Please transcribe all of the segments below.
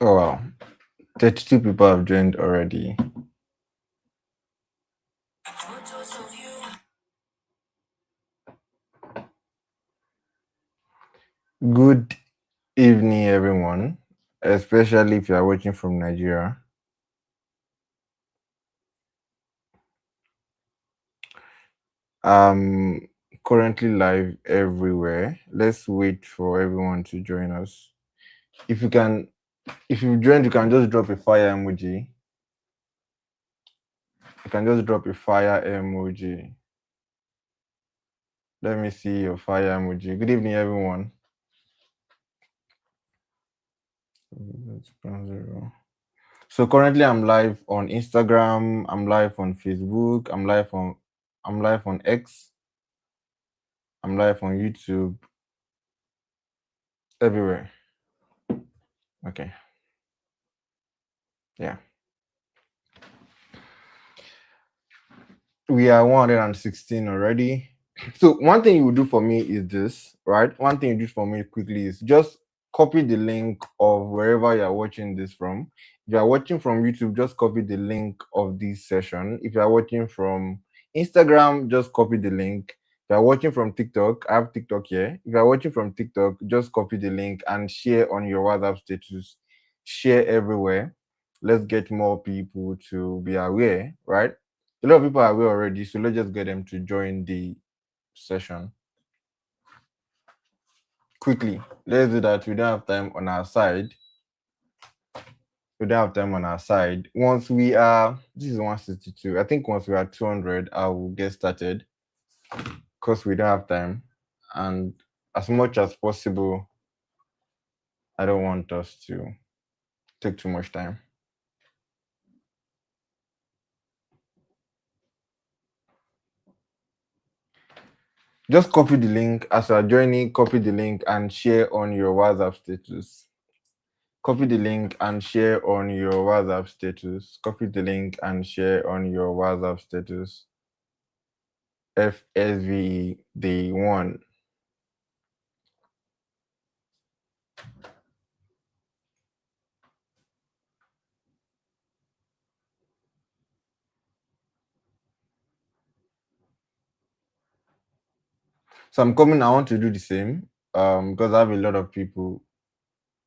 Oh wow. 32 people have joined already. Good evening, everyone, especially if you are watching from Nigeria. I'm currently live everywhere. Let's wait for everyone to join us. If you can, if you've joined, you can just drop a fire emoji. You can just drop a fire emoji. Let me see your fire emoji. Good evening, everyone. So currently I'm live on Instagram, I'm live on Facebook, I'm live on X, I'm live on YouTube, everywhere. Okay. Yeah. We are 116 already. So one thing you will do for me is this, right? One thing you do for me quickly is just copy the link of wherever you are watching this from. If you are watching from YouTube, just copy the link of this session. If you are watching from Instagram, just copy the link. If you are watching from TikTok, I have TikTok here. If you are watching from TikTok, just copy the link and share on your WhatsApp status. Share everywhere. Let's get more people to be aware, right? A lot of people are aware already, so let's just get them to join the session quickly. Let's do that. We don't have time on our side. We don't have time on our side. Once we are, this is 162. I think once we are 200, I will get started because we don't have time. And as much as possible, I don't want us to take too much time. Just copy the link as you are joining, copy the link and share on your WhatsApp status. Copy the link and share on your WhatsApp status. Copy the link and share on your WhatsApp status. FSVE day 1. So I'm coming. I want to do the same because I have a lot of people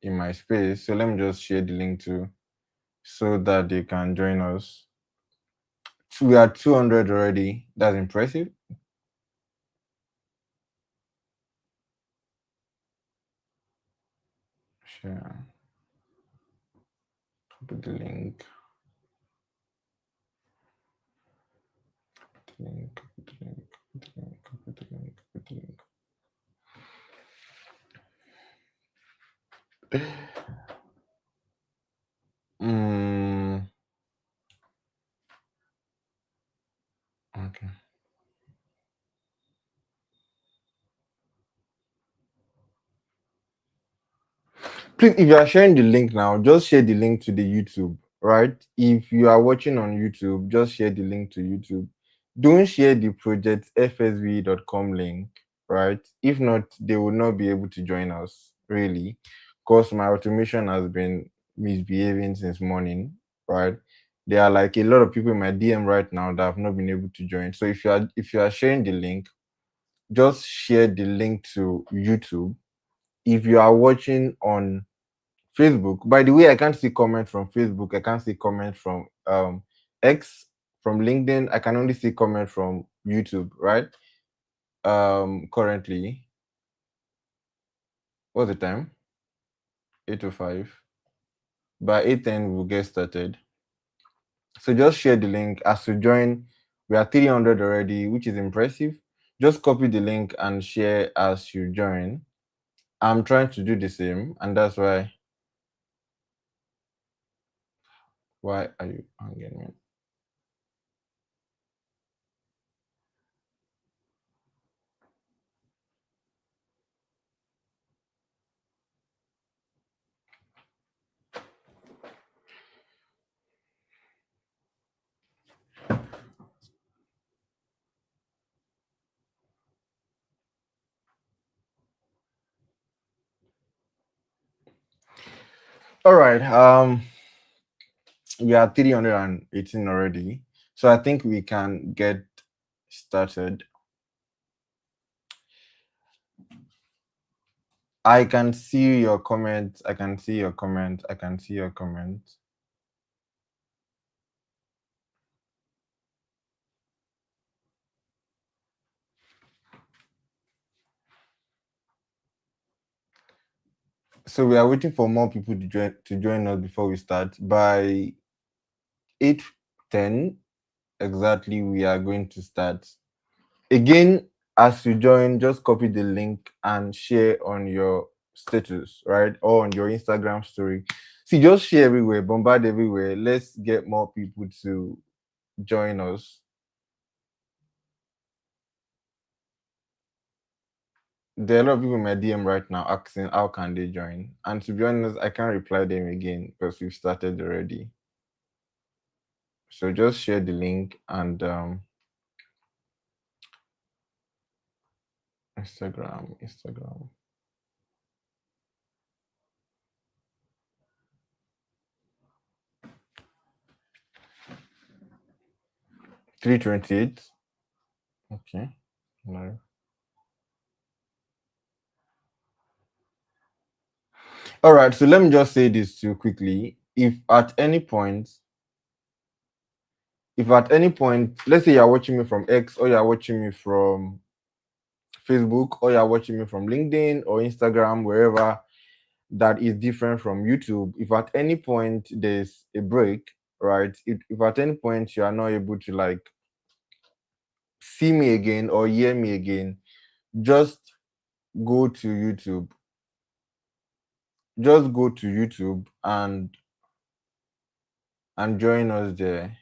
in my space. So let me just share the link to so that they can join us. So we are 200 already. That's impressive. Share. Copy the link. Copy the link. Copy the link. Copy the link. Copy the link. Copy the link. Okay. Please, if you are sharing the link now, just share the link to the YouTube, right? If you are watching on YouTube, just share the link to YouTube. Don't share the project FSVE.com link, right? If not, they will not be able to join us, really, because my automation has been misbehaving since morning, right? There are like a lot of people in my DM right now that have not been able to join. So if you are sharing the link, just share the link to YouTube. If you are watching on Facebook. By the way, I can't see comment from Facebook. I can't see comment from X, from LinkedIn. I can only see comment from YouTube, right? Currently, what's the time? 8:05. By 8:10, we'll get started. So just share the link as you join. We are 300 already, which is impressive. Just copy the link and share as you join. I'm trying to do the same, and that's why. Why are you hanging me? All right. We are 318 already, so I think we can get started. I can see your comment. I can see your comment. I can see your comment. So we are waiting for more people to join us before we start. By 8:10 exactly, we are going to start. Again, as you join, just copy the link and share on your status, right? Or on your Instagram story. See, just share everywhere, bombard everywhere. Let's get more people to join us. There are a lot of people in my DM right now asking how can they join. And to be honest, I can't reply them again because we've started already. So just share the link and Instagram. 328. Okay. No. All right, so let me just say this too quickly. If at any point, let's say you're watching me from X or you're watching me from Facebook or you're watching me from LinkedIn or Instagram, wherever that is different from YouTube, if at any point there's a break, right? If at any point you are not able to like see me again or hear me again, just go to YouTube. Just go to YouTube and join us there.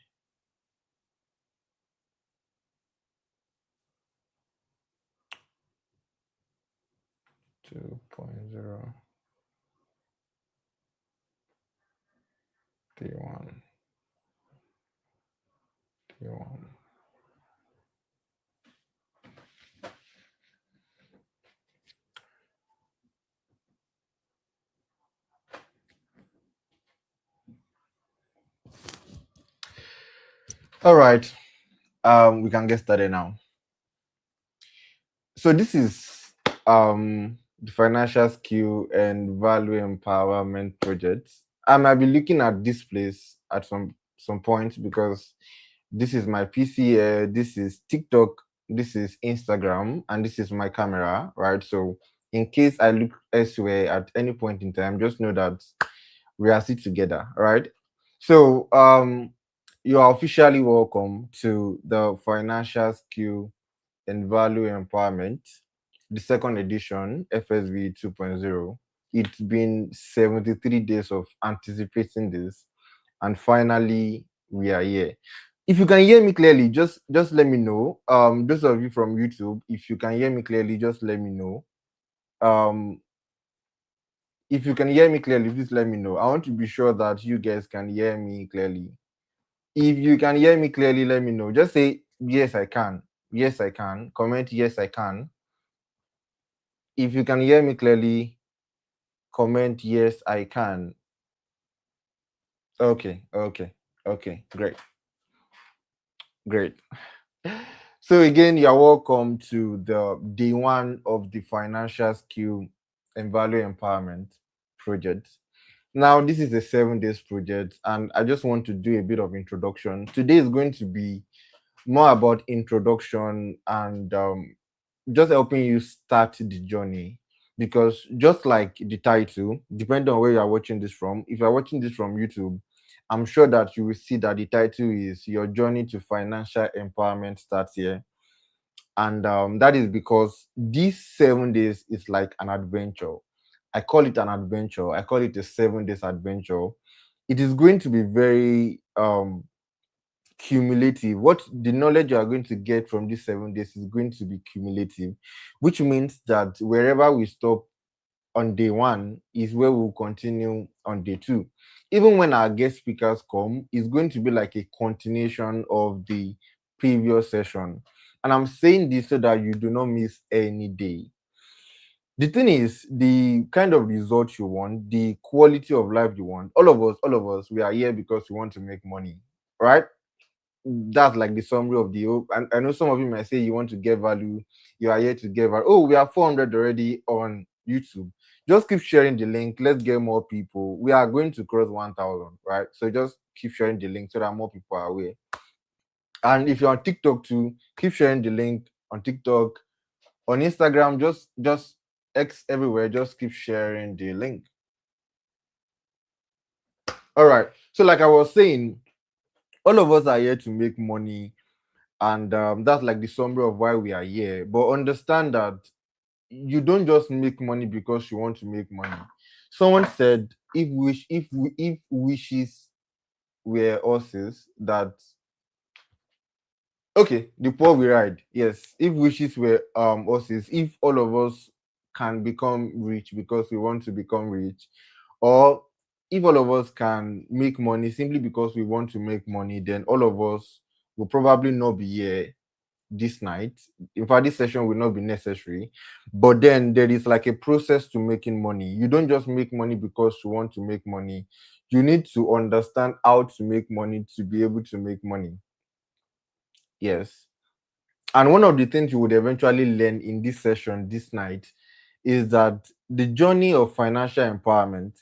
2.0 T1 T1. All right. We can get started now. So this is the financial skill and value empowerment project. I might be looking at this place at some point because this is my PC, this is TikTok, this is Instagram, and this is my camera, right? So in case I look elsewhere at any point in time, just know that we are still together, right? So you are officially welcome to the financial skill and value empowerment, the second edition, FSVE 2.0. It's been 73 days of anticipating this, and finally we are here. If you can hear me clearly, just let me know. Those of you from YouTube, if you can hear me clearly, just let me know. Um, if you can hear me clearly, please let me know. I want to be sure that you guys can hear me clearly. If you can hear me clearly, let me know. Just say yes, I can. Yes, I can. Comment yes, I can. If you can hear me clearly, comment yes, I can. Okay, great. So again, you're welcome to the day one of the financial skill and value empowerment project. Now, this is a 7 days project, and I just want to do a bit of introduction. Today is going to be more about introduction and just helping you start the journey, because just like the title, depending on where you are watching this from, if you are watching this from YouTube, I'm sure that you will see that the title is Your Journey to Financial Empowerment Starts Here. And that is because these 7 days is like an adventure. I call it an adventure. I call it a 7 days adventure. It is going to be very cumulative. What the knowledge you are going to get from these 7 days is going to be cumulative, which means that wherever we stop on day one is where we'll continue on day two. Even when our guest speakers come, it's going to be like a continuation of the previous session. And I'm saying this so that you do not miss any day. The thing is, the kind of result you want, the quality of life you want, all of us, we are here because we want to make money, right? That's like the summary of the whole. And I know some of you might say you want to get value, you are here to get value. Oh, we are 400 already on YouTube. Just keep sharing the link. Let's get more people. We are going to cross 1,000, right? So just keep sharing the link so that more people are aware. And if you're on TikTok too, keep sharing the link on TikTok, on Instagram, just X everywhere. Just keep sharing the link. All right. So like I was saying, all of us are here to make money, and that's like the summary of why we are here. But understand that you don't just make money because you want to make money. Someone said, if wishes were horses, that okay, the poor we ride. Yes, if wishes were horses, if all of us can become rich because we want to become rich, or if all of us can make money simply because we want to make money, then all of us will probably not be here this night. In fact, this session will not be necessary. But then there is like a process to making money. You don't just make money because you want to make money. You need to understand how to make money to be able to make money. Yes. And one of the things you would eventually learn in this session this night is that the journey of financial empowerment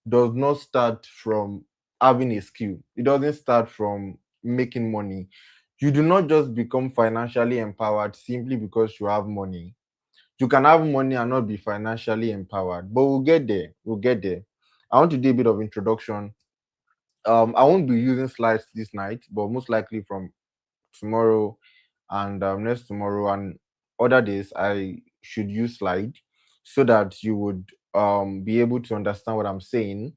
does not start from having a skill. It doesn't start from making money. You do not just become financially empowered simply because you have money. You can have money and not be financially empowered, but we'll get there. We'll get there. I want to do a bit of introduction. I won't be using slides this night, but most likely from tomorrow and next tomorrow and other days I should use slide so that you would be able to understand what I'm saying,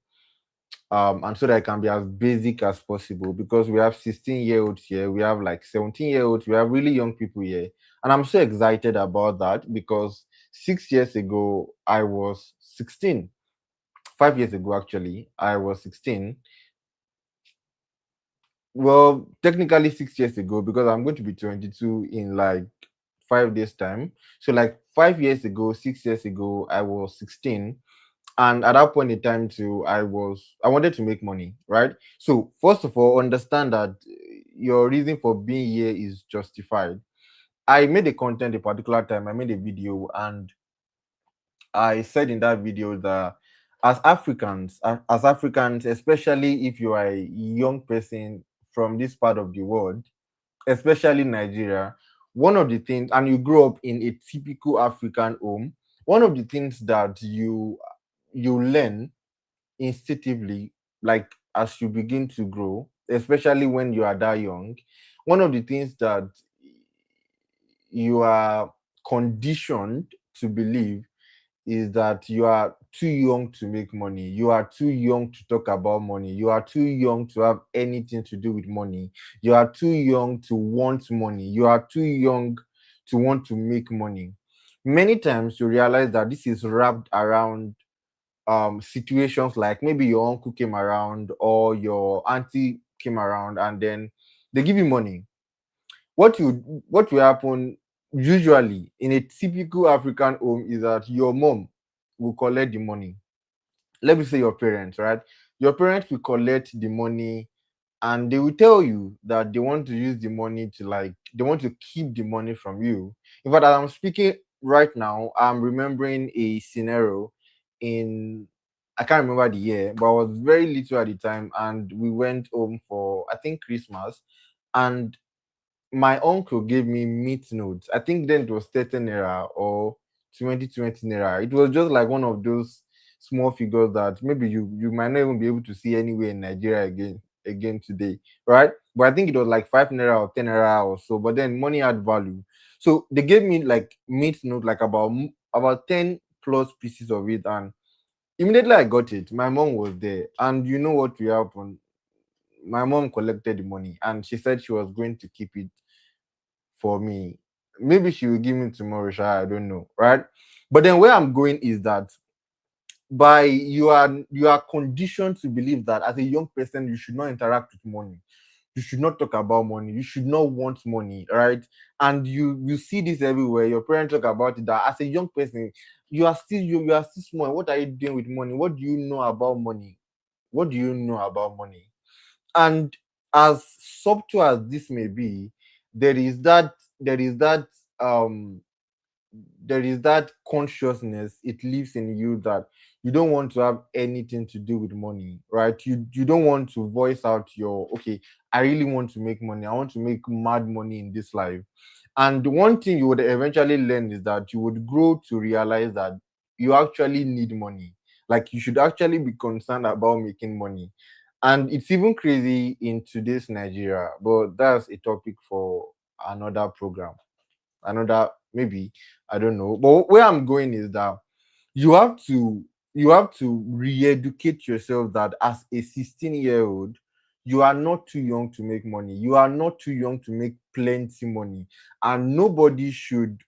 and so that it can be as basic as possible, because we have 16-year-olds here, we have like 17-year-olds, we have really young people here, and I'm so excited about that because 6 years ago I was 16. 5 years ago actually I was 16. Well, technically 6 years ago, because I'm going to be 22 in like 5 days' time. So, like 5 years ago, 6 years ago, I was 16. And at that point in time, too, I wanted to make money, right? So, first of all, understand that your reason for being here is justified. I made a content a particular time, I made a video, and I said in that video that as Africans, especially if you are a young person from this part of the world, especially Nigeria, one of the things, and you grow up in a typical African home, one of the things that you learn instinctively, like as you begin to grow, especially when you are that young, one of the things that you are conditioned to believe is that you are too young to make money. You are too young to talk about money. You are too young to have anything to do with money. You are too young to want money. You are too young to want to make money. Many times you realize that this is wrapped around situations like maybe your uncle came around or your auntie came around and then they give you money. What will happen usually in a typical African home is that your mom will collect the money. Let me say your parents, right? Your parents will collect the money and they will tell you that they want to use the money to, like, they want to keep the money from you. In fact, as I'm speaking right now, I'm remembering a scenario in, I can't remember the year, but I was very little at the time, and we went home for, I think, Christmas, and my uncle gave me meat notes. I think then it was 30 naira or 2020 naira. It was just like one of those small figures that maybe you might not even be able to see anywhere in Nigeria again today, right? But I think it was like 5 naira or 10 naira or so. But then money had value, so they gave me like meat note, like about 10 plus pieces of it, and immediately I got it. My mom was there, and you know what will happen? My mom collected the money, and she said she was going to keep it for me. Maybe she will give me tomorrow, I don't know, right? But then where I'm going is that by you are conditioned to believe that as a young person you should not interact with money. you should not talk about money, you should not want money, right? And you see this everywhere. Your parents talk about it, that as a young person, you are still small. What are you doing with money? What do you know about money? What do you know about money? And as subtle as this may be, there is that um there is that consciousness it lives in you, that you don't want to have anything to do with money, right? You don't want to voice out your, okay, I really want to make money, I want to make mad money in this life. And the one thing you would eventually learn is that you would grow to realize that you actually need money. Like, you should actually be concerned about making money. And it's even crazy in today's Nigeria, but that's a topic for another program, another, maybe, I don't know. But where I'm going is that you have to re-educate yourself that as a 16-year-old, you are not too young to make money, you are not too young to make plenty money, and nobody should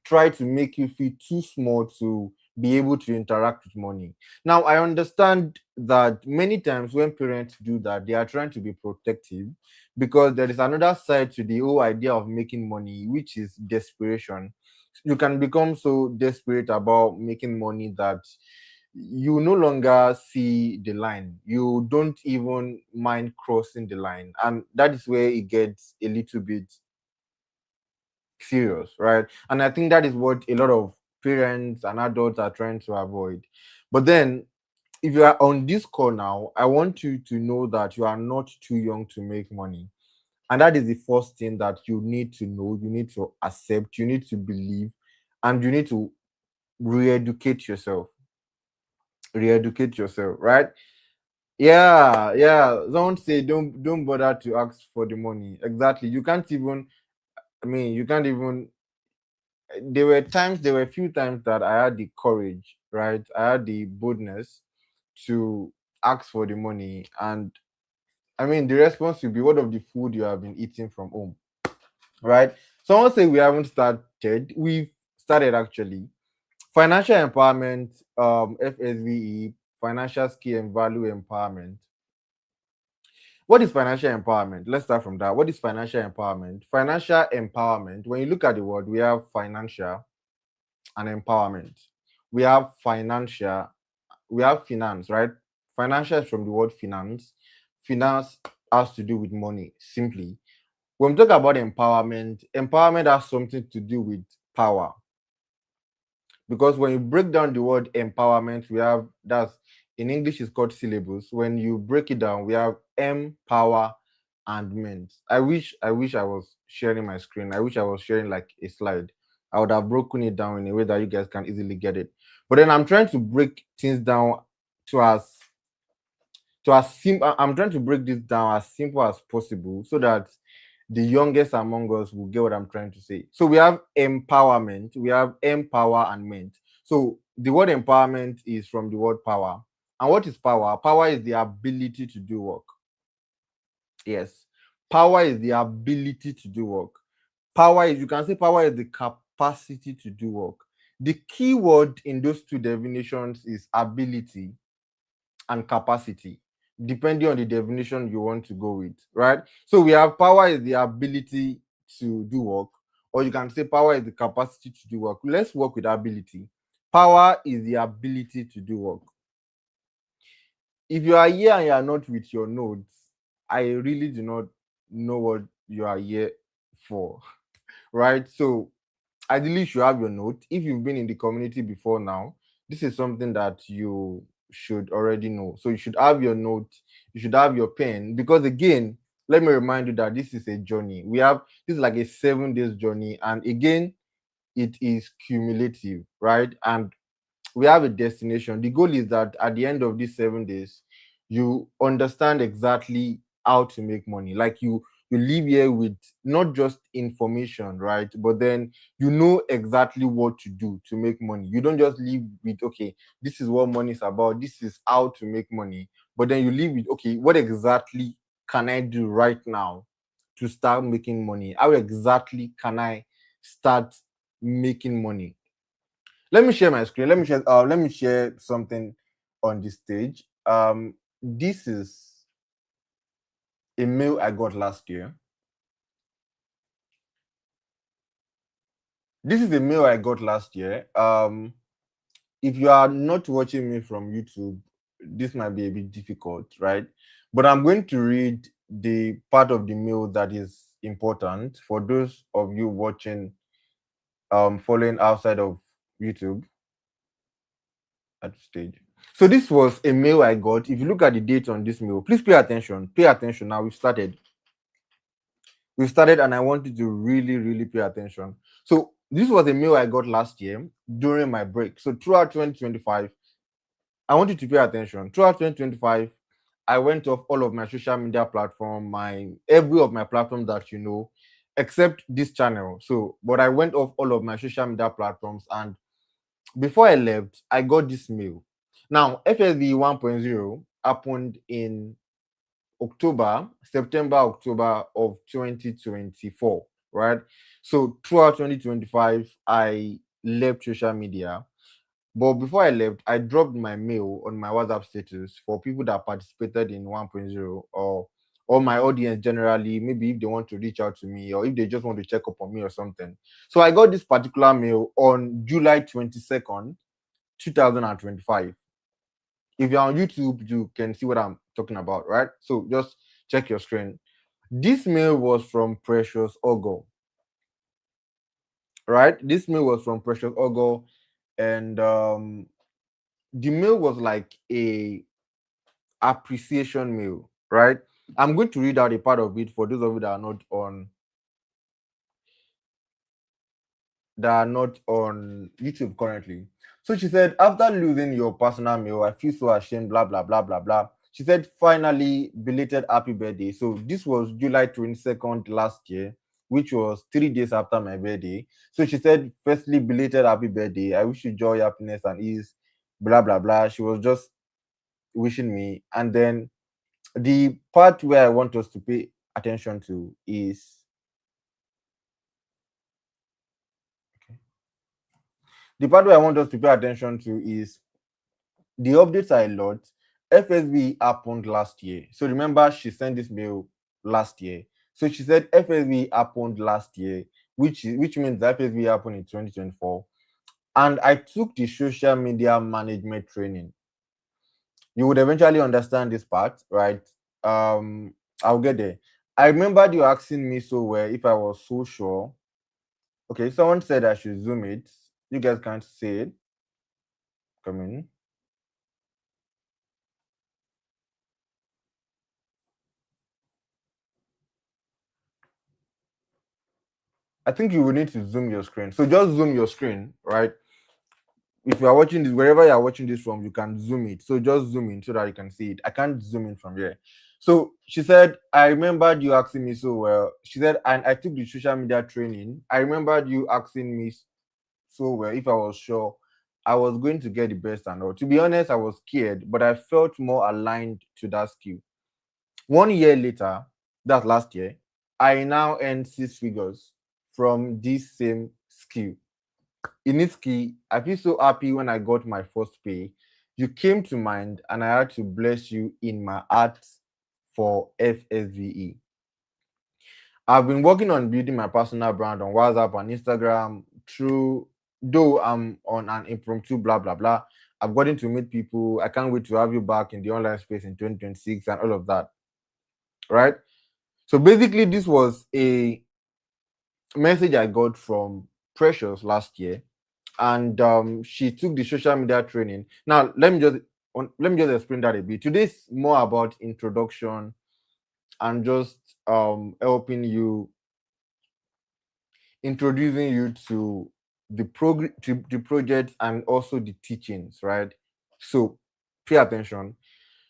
try to make you feel too small to be able to interact with money. Now, I understand that many times when parents do that, they are trying to be protective, because there is another side to the whole idea of making money, which is desperation. You can become so desperate about making money that you no longer see the line. You don't even mind crossing the line. And that is where it gets a little bit serious, right? And I think that is what a lot of parents and adults are trying to avoid. But then, if you are on this call now, I want you to know that you are not too young to make money. And that is the first thing that you need to know, you need to accept, you need to believe, and you need to re-educate yourself. Re-educate yourself, right? Yeah, yeah. Don't say don't bother to ask for the money. Exactly. You can't even, I mean, you can't even, there were a few times that I had the courage, right? I had the boldness to ask for the money. And I mean, the response will be, what of the food you have been eating from home, right? Someone say we haven't started. We've started, actually. Financial empowerment, FSVE, financial skill and value empowerment. What is financial empowerment? Let's start from that. What is financial empowerment? Financial empowerment, when you look at the word, we have financial and empowerment. We have financial, we have finance, right? Financial is from the word finance. Finance has to do with money, simply. When we talk about empowerment, empowerment has something to do with power. Because when you break down the word empowerment, we have, that's, in English it's called syllables. When you break it down, we have empower and ment. I wish I was sharing my screen. I wish I was sharing like a slide. I would have broken it down in a way that you guys can easily get it. But then I'm trying to break things down to as simple. I'm trying to break this down as simple as possible, so that the youngest among us will get what I'm trying to say. So we have empowerment, we have empower and ment. So the word empowerment is from the word power. And what is power? Power is the ability to do work. Yes. Power is the ability to do work. Power is, you can say power is the capacity to do work. The key word in those two definitions is ability and capacity, depending on the definition you want to go with, right? So we have power is the ability to do work, or you can say power is the capacity to do work. Let's work with ability. Power is the ability to do work. If you are here and you are not with your notes, I really do not know what you are here for, right? So ideally you should have your note. If you've been in the community before now, this is something that you should already know. So you should have your note, you should have your pen, because again, let me remind you that this is a journey. This is like a 7 days journey, and again, it is cumulative, right? And we have a destination. The goal is that at the end of these 7 days, you understand exactly how to make money. Like, you leave here with not just information, right? But then you know exactly what to do to make money. You don't just leave with, okay, this is what money is about, this is how to make money. But then you leave with, okay, what exactly can I do right now to start making money? How exactly can I start making money? Let me share my screen. Let me share something on the stage. This is a mail I got last year. This is a mail I got last year. If you are not watching me from YouTube, this might be a bit difficult, right? But I'm going to read the part of the mail that is important for those of you watching, following outside of YouTube at this stage. So this was a mail I got. If you look at the date on this mail, please pay attention. Pay attention. Now we've started. And I want you to really, really pay attention. So this was a mail I got last year during my break. So throughout 2025, I want you to pay attention. Throughout 2025, I went off all of my social media platform, my every of my platforms that you know, except this channel. So, but I went off all of my social media platforms, and before I left, I got this mail. Now, FSVE 1.0 happened in October of 2024, right? So throughout 2025, I left social media. But before I left, I dropped my mail on my WhatsApp status for people that participated in 1.0, or my audience generally, maybe if they want to reach out to me or if they just want to check up on me or something. So I got this particular mail on July 22nd, 2025. If you're on YouTube, you can see what I'm talking about, right? So just check your screen. This mail was from Precious Ogo, right? This mail was from Precious Ogo, and the mail was like a appreciation mail, right? I'm going to read out a part of it for those of you that are not on YouTube currently. So she said, after losing your personal mail, I feel so ashamed, blah blah blah blah blah. She said, finally, belated happy birthday. So this was July 22nd last year, which was 3 days after my birthday. So she said, firstly, belated happy birthday. I wish you joy, happiness, and ease, blah blah blah. She was just wishing me. And then the part where I want us to pay attention to is the part where I want us to pay attention to is the updates are a lot. FSV happened last year. So remember, she sent this mail last year. So she said FSV happened last year, which means that FSV happened in 2024. And I took the social media management training. You would eventually understand this part, right? I'll get there. I remembered you asking me so well if I was so sure. Okay, someone said I should zoom it. You guys can't see it. Come in. I think you will need to zoom your screen. So just zoom your screen, right? If you are watching this, wherever you are watching this from, you can zoom it. So just zoom in so that you can see it. I can't zoom in from here. So she said, I remembered you asking me so well. She said, and I took the social media training. I remembered you asking me so well if I was sure I was going to get the best and all. To be honest, I was scared, but I felt more aligned to that skill. 1 year later, that's last year, I now earn 6 figures from this same skill. In this skill, I feel so happy when I got my first pay. You came to mind, and I had to bless you in my heart for FSVE. I've been working on building my personal brand on WhatsApp and Instagram through, though I'm on an impromptu blah blah blah. I've gotten to meet people. I can't wait to have you back in the online space in 2026 and all of that. Right? So basically, this was a message I got from Precious last year, and she took the social media training. Now, let me just explain that a bit. Today's more about introduction and just helping you, introducing you to the project and also the teachings, right? So pay attention.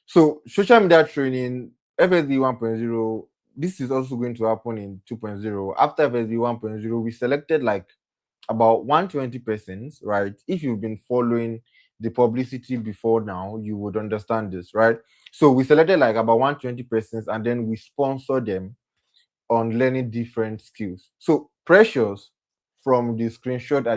So social media training, FSD 1.0, this is also going to happen in 2.0. After FSD 1.0, we selected like about 120 persons, right? If you've been following the publicity before now, you would understand this, right? So we selected like about 120 persons, and then we sponsor them on learning different skills. So Precious, from the screenshot I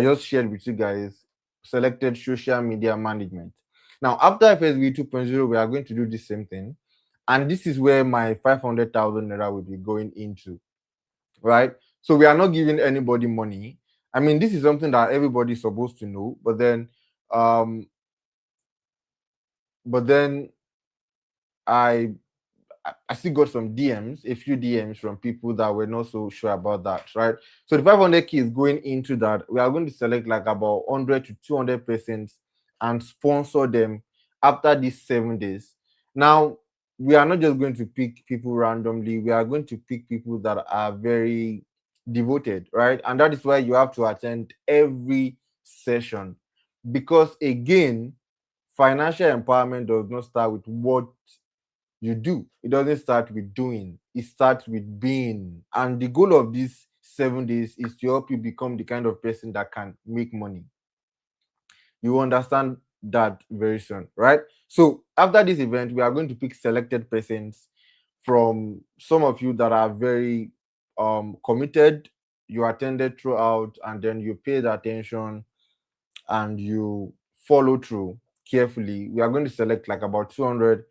just shared with you guys, selected social media management. Now, after FSV 2.0, we are going to do the same thing. And this is where my 500,000 naira will be going into, right? So we are not giving anybody money. I mean, this is something that everybody's supposed to know, um, but then I I still got some DMs, a few DMs from people that were not so sure about that, right? So the 500K is going into that. We are going to select like about 100 to 200 persons and sponsor them after these 7 days. Now, we are not just going to pick people randomly, we are going to pick people that are very devoted, right? And that is why you have to attend every session because, again, financial empowerment does not start with what you do. It doesn't start with doing, it starts with being. And the goal of these 7 days is to help you become the kind of person that can make money. You understand that very soon, right? So after this event, we are going to pick selected persons from some of you that are very committed. You attended throughout and then you paid attention and you follow through carefully. We are going to select like about 200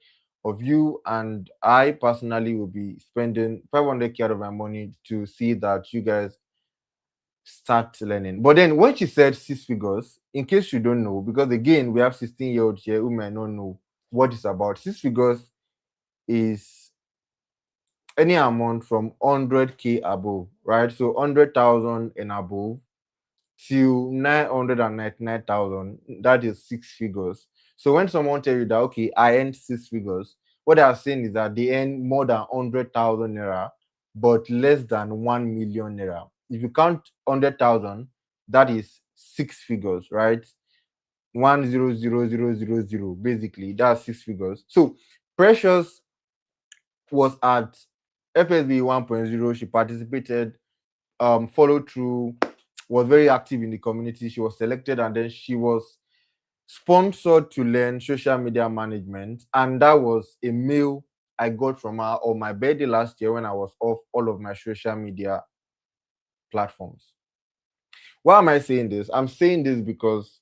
of you, and I personally will be spending 500K out of my money to see that you guys start learning. But then when she said 6 figures, in case you don't know, because again, we have 16-year-olds here who may not know what it's about. 6 figures is any amount from 100K above, right? So 100,000 and above till 999,000, that is 6 figures. So when someone tell you that okay, I earned 6 figures, what they are saying is that they earn more than 100,000 naira, but less than 1 million naira. If you count 100,000, that is 6 figures, right? 100,000, basically that's 6 figures. So Precious was at FSVE 1.0. She participated, followed through, was very active in the community. She was selected and then she was sponsored to learn social media management. And that was a mail I got from her on my birthday last year when I was off all of my social media platforms. Why am I saying this? I'm saying this because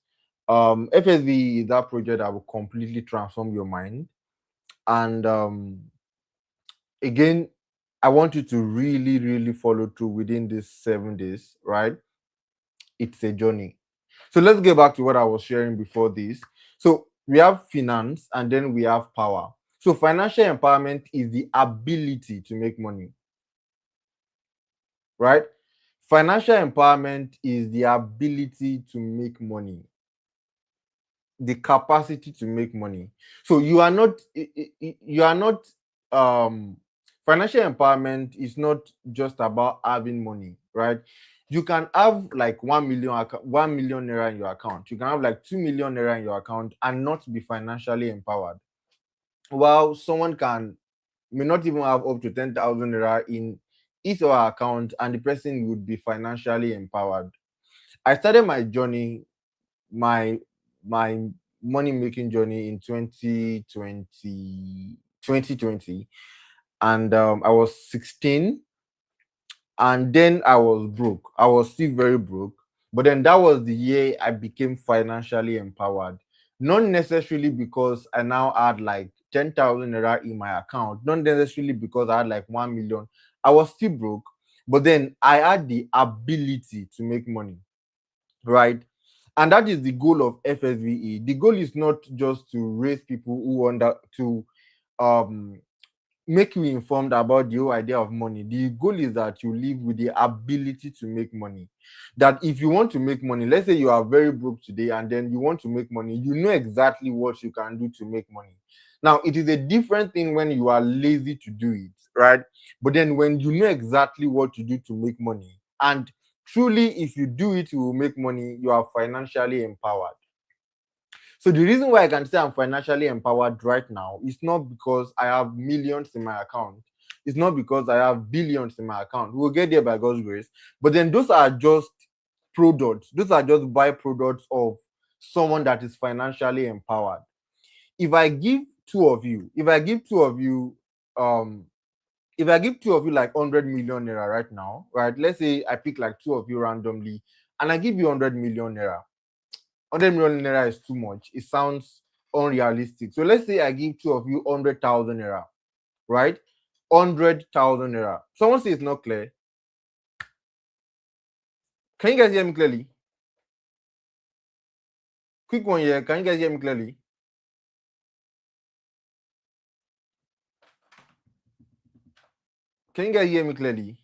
FSV is that project that will completely transform your mind. And again, I want you to really, really follow through within these 7 days, right? It's a journey. So let's get back to what I was sharing before this. So we have finance and then we have power. So financial empowerment is the ability to make money, right? Financial empowerment is the ability to make money, the capacity to make money. So you are not financial empowerment is not just about having money, right? You can have like 1 million naira in your account. You can have like 2 million naira in your account and not be financially empowered. While someone can may not even have up to 10,000 naira in his or her account and the person would be financially empowered. I started my journey, my my money making journey in 2020, and I was 16, and then I was broke. I was still very broke, but then that was the year I became financially empowered. Not necessarily because I now had like 10,000 naira in my account, not necessarily because I had like 1 million. I was still broke, but then I had the ability to make money, right? And that is the goal of FSVE. The goal is not just to raise people who want to um make you informed about the whole idea of money. The goal is that you live with the ability to make money. That if you want to make money, let's say you are very broke today and then you want to make money, you know exactly what you can do to make money. Now, it is a different thing when you are lazy to do it, right? But then when you know exactly what to do to make money, and truly, if you do it, you will make money, you are financially empowered. So the reason why I can say I'm financially empowered right now is not because I have millions in my account. It's not because I have billions in my account. We'll get there by God's grace. But then those are just products. Those are just byproducts of someone that is financially empowered. If I give two of you, um, if I give two of you like 100 million naira right now, right? Let's say I pick like two of you randomly and I give you 100 million naira. 100 million naira is too much. It sounds unrealistic. So let's say I give two of you 100,000 naira. right? 100,000 naira. Someone says it's not clear. Can you guys hear me clearly? Quick one here. Can you guys hear me clearly? Can you guys hear me clearly?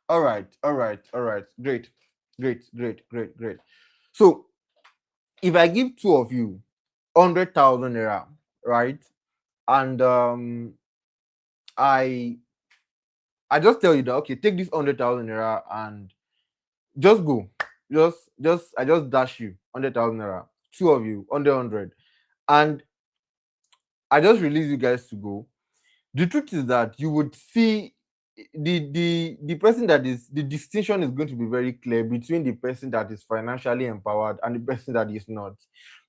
All right, all right, all right. Great, great, great, great, great. So if I give two of you 100,000 naira, right? And I I just tell you that okay, take this 100,000 naira and just go. Just I just dash you 100,000 naira. Two of you, 100, and I just release you guys to go. The truth is that you would see the person that is the distinction is going to be very clear between the person that is financially empowered and the person that is not.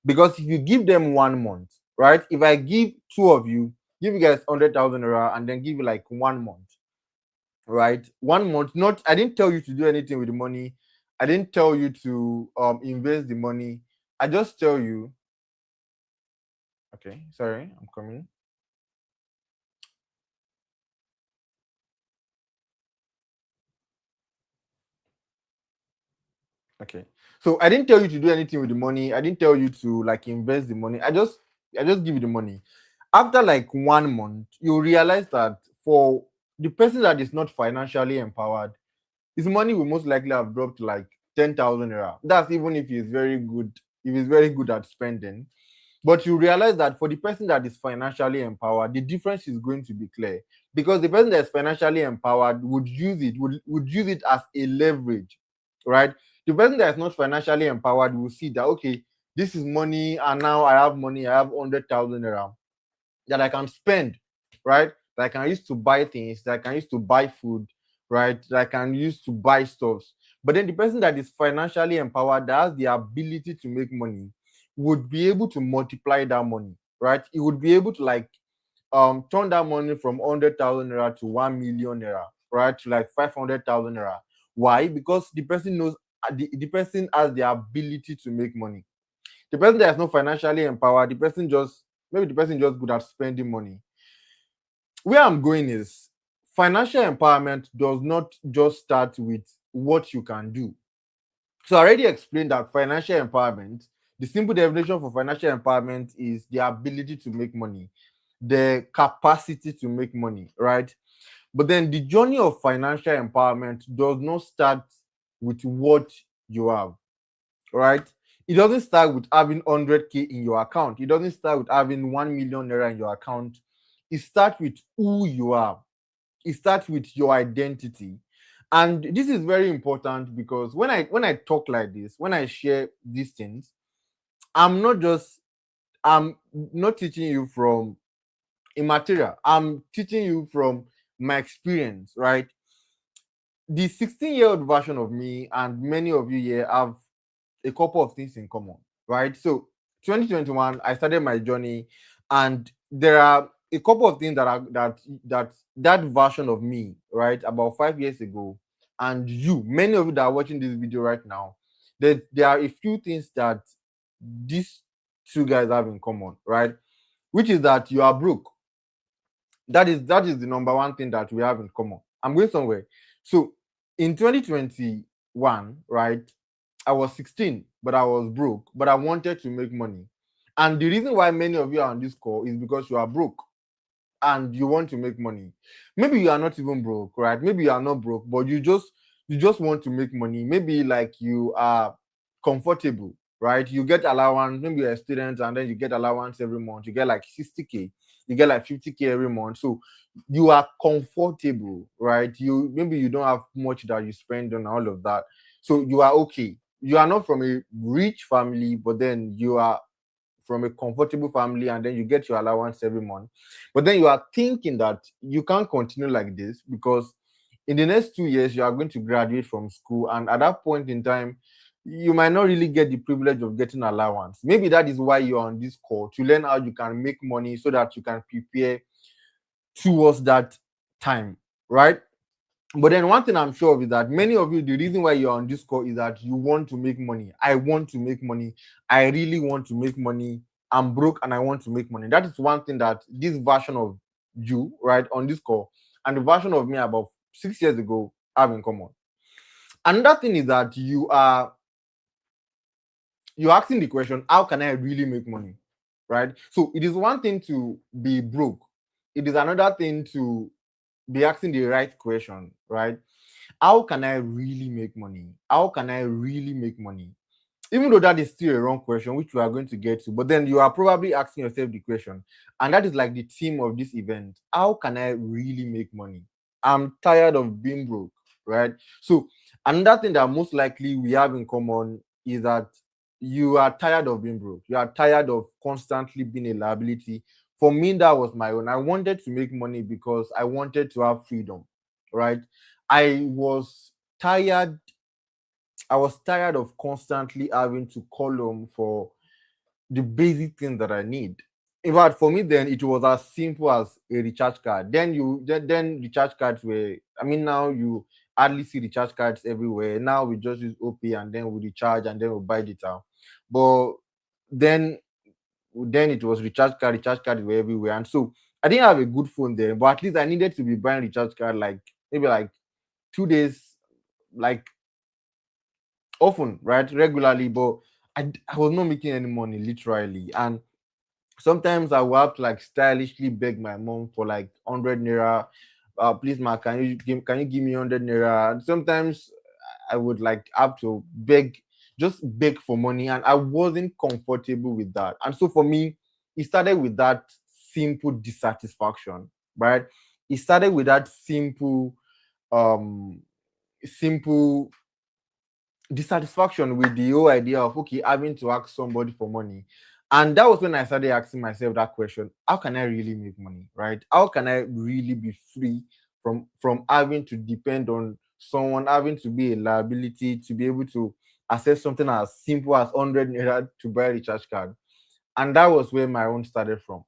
Because if you give them 1 month, right? If I give two of you, give you guys 100,000 naira and then give you like 1 month, right? 1 month, not I didn't tell you to do anything with the money. I didn't tell you to invest the money. I just tell you, okay, sorry, I'm coming. Okay. So I didn't tell you to do anything with the money. I didn't tell you to like invest the money. I just give you the money. After like 1 month, you realize that for the person that is not financially empowered, his money will most likely have dropped to like 10,000 naira. That's even if he's very good, if he's very good at spending. But you realize that for the person that is financially empowered, the difference is going to be clear because the person that is financially empowered would use it as a leverage, right? The person that is not financially empowered will see that okay, this is money, and now I have money, I have 100,000 naira that I can spend, right? That I can use to buy things, that I can use to buy food, right? That I can use to buy stuff. But then the person that is financially empowered, that has the ability to make money, would be able to multiply that money, right? He would be able to like turn that money from 100,000 naira to 1 million naira, right? To like 500,000 naira. Why? Because the person knows the person has the ability to make money. The person that is not financially empowered, the person just maybe the person just good at spending money. Where I'm going is financial empowerment does not just start with what you can do. So I already explained that financial empowerment, the simple definition for financial empowerment is the ability to make money, the capacity to make money, right? But then the journey of financial empowerment does not start with what you have, right? It doesn't start with having 100K in your account. It doesn't start with having 1 million naira in your account. It starts with who you are. It starts with your identity. And this is very important because when I talk like this, when I share these things, I'm not just I'm not teaching you from immaterial. I'm teaching you from my experience, right? The 16-year-old version of me and many of you here have a couple of things in common, right? So 2021, I started my journey, and there are a couple of things that are that version of me, right, about 5 years ago, and you, many of you that are watching this video right now, there are a few things that these two guys have in common, right? Which is that you are broke. That is the number one thing that we have in common. I'm going somewhere. So in 2021, right, I was 16, but I was broke, but I wanted to make money. And the reason why many of you are on this call is because you are broke and you want to make money. Maybe you are not even broke, right? Maybe you are not broke, but you just want to make money. Maybe like you are comfortable, right? You get allowance, maybe you're a student and then you get allowance every month. You get like 60K, you get like 50K every month. So you are comfortable, right? Maybe you don't have much that you spend on all of that. So you are okay. You are not from a rich family, but then you are from a comfortable family, and then you get your allowance every month. But then you are thinking that you can't continue like this because in the next 2 years you are going to graduate from school, and at that point in time you might not really get the privilege of getting allowance. Maybe that is why you're on this call, to learn how you can make money so that you can prepare towards that time, right? But then one thing I'm sure of is that many of you, the reason why you're on this call is that you want to make money. I want to make money. I really want to make money. I'm broke and I want to make money. That is one thing that this version of you, right, on this call, and the version of me about 6 years ago have in common. Another thing is that you're asking the question, how can I really make money? Right? So it is one thing to be broke. It is another thing to be asking the right question, right? How can I really make money? How can I really make money? Even though that is still a wrong question, which we are going to get to, but then you are probably asking yourself the question, and that is like the theme of this event. How can I really make money? I'm tired of being broke, right? So another thing that most likely we have in common is that you are tired of being broke. You are tired of constantly being a liability. For me, that was my own. I wanted to make money because I wanted to have freedom, right? I was tired I was tired of constantly having to call home for the basic things that I need. In fact, for me then it was as simple as a recharge card. Then recharge cards were, I mean, now you hardly see recharge cards everywhere. Now we just use OP and then we recharge and then we buy data. But then then it was recharge card were everywhere. And so I didn't have a good phone then, but at least I needed to be buying recharge card like maybe like 2 days, like often, right? Regularly, but I was not making any money literally. And sometimes I would have to like stylishly beg my mom for like 100 naira. Please, ma, can you give me 100 naira? And sometimes I would like have to just beg for money, and I wasn't comfortable with that. And so for me, it started with that simple dissatisfaction, right? It started with that um, simple dissatisfaction with the whole idea of okay having to ask somebody for money. And that was when I started asking myself that question: how can I really make money, right? How can I really be free from having to depend on someone, having to be a liability, to be able to access something as simple as 100 naira to buy a recharge card? And that was where my own started from.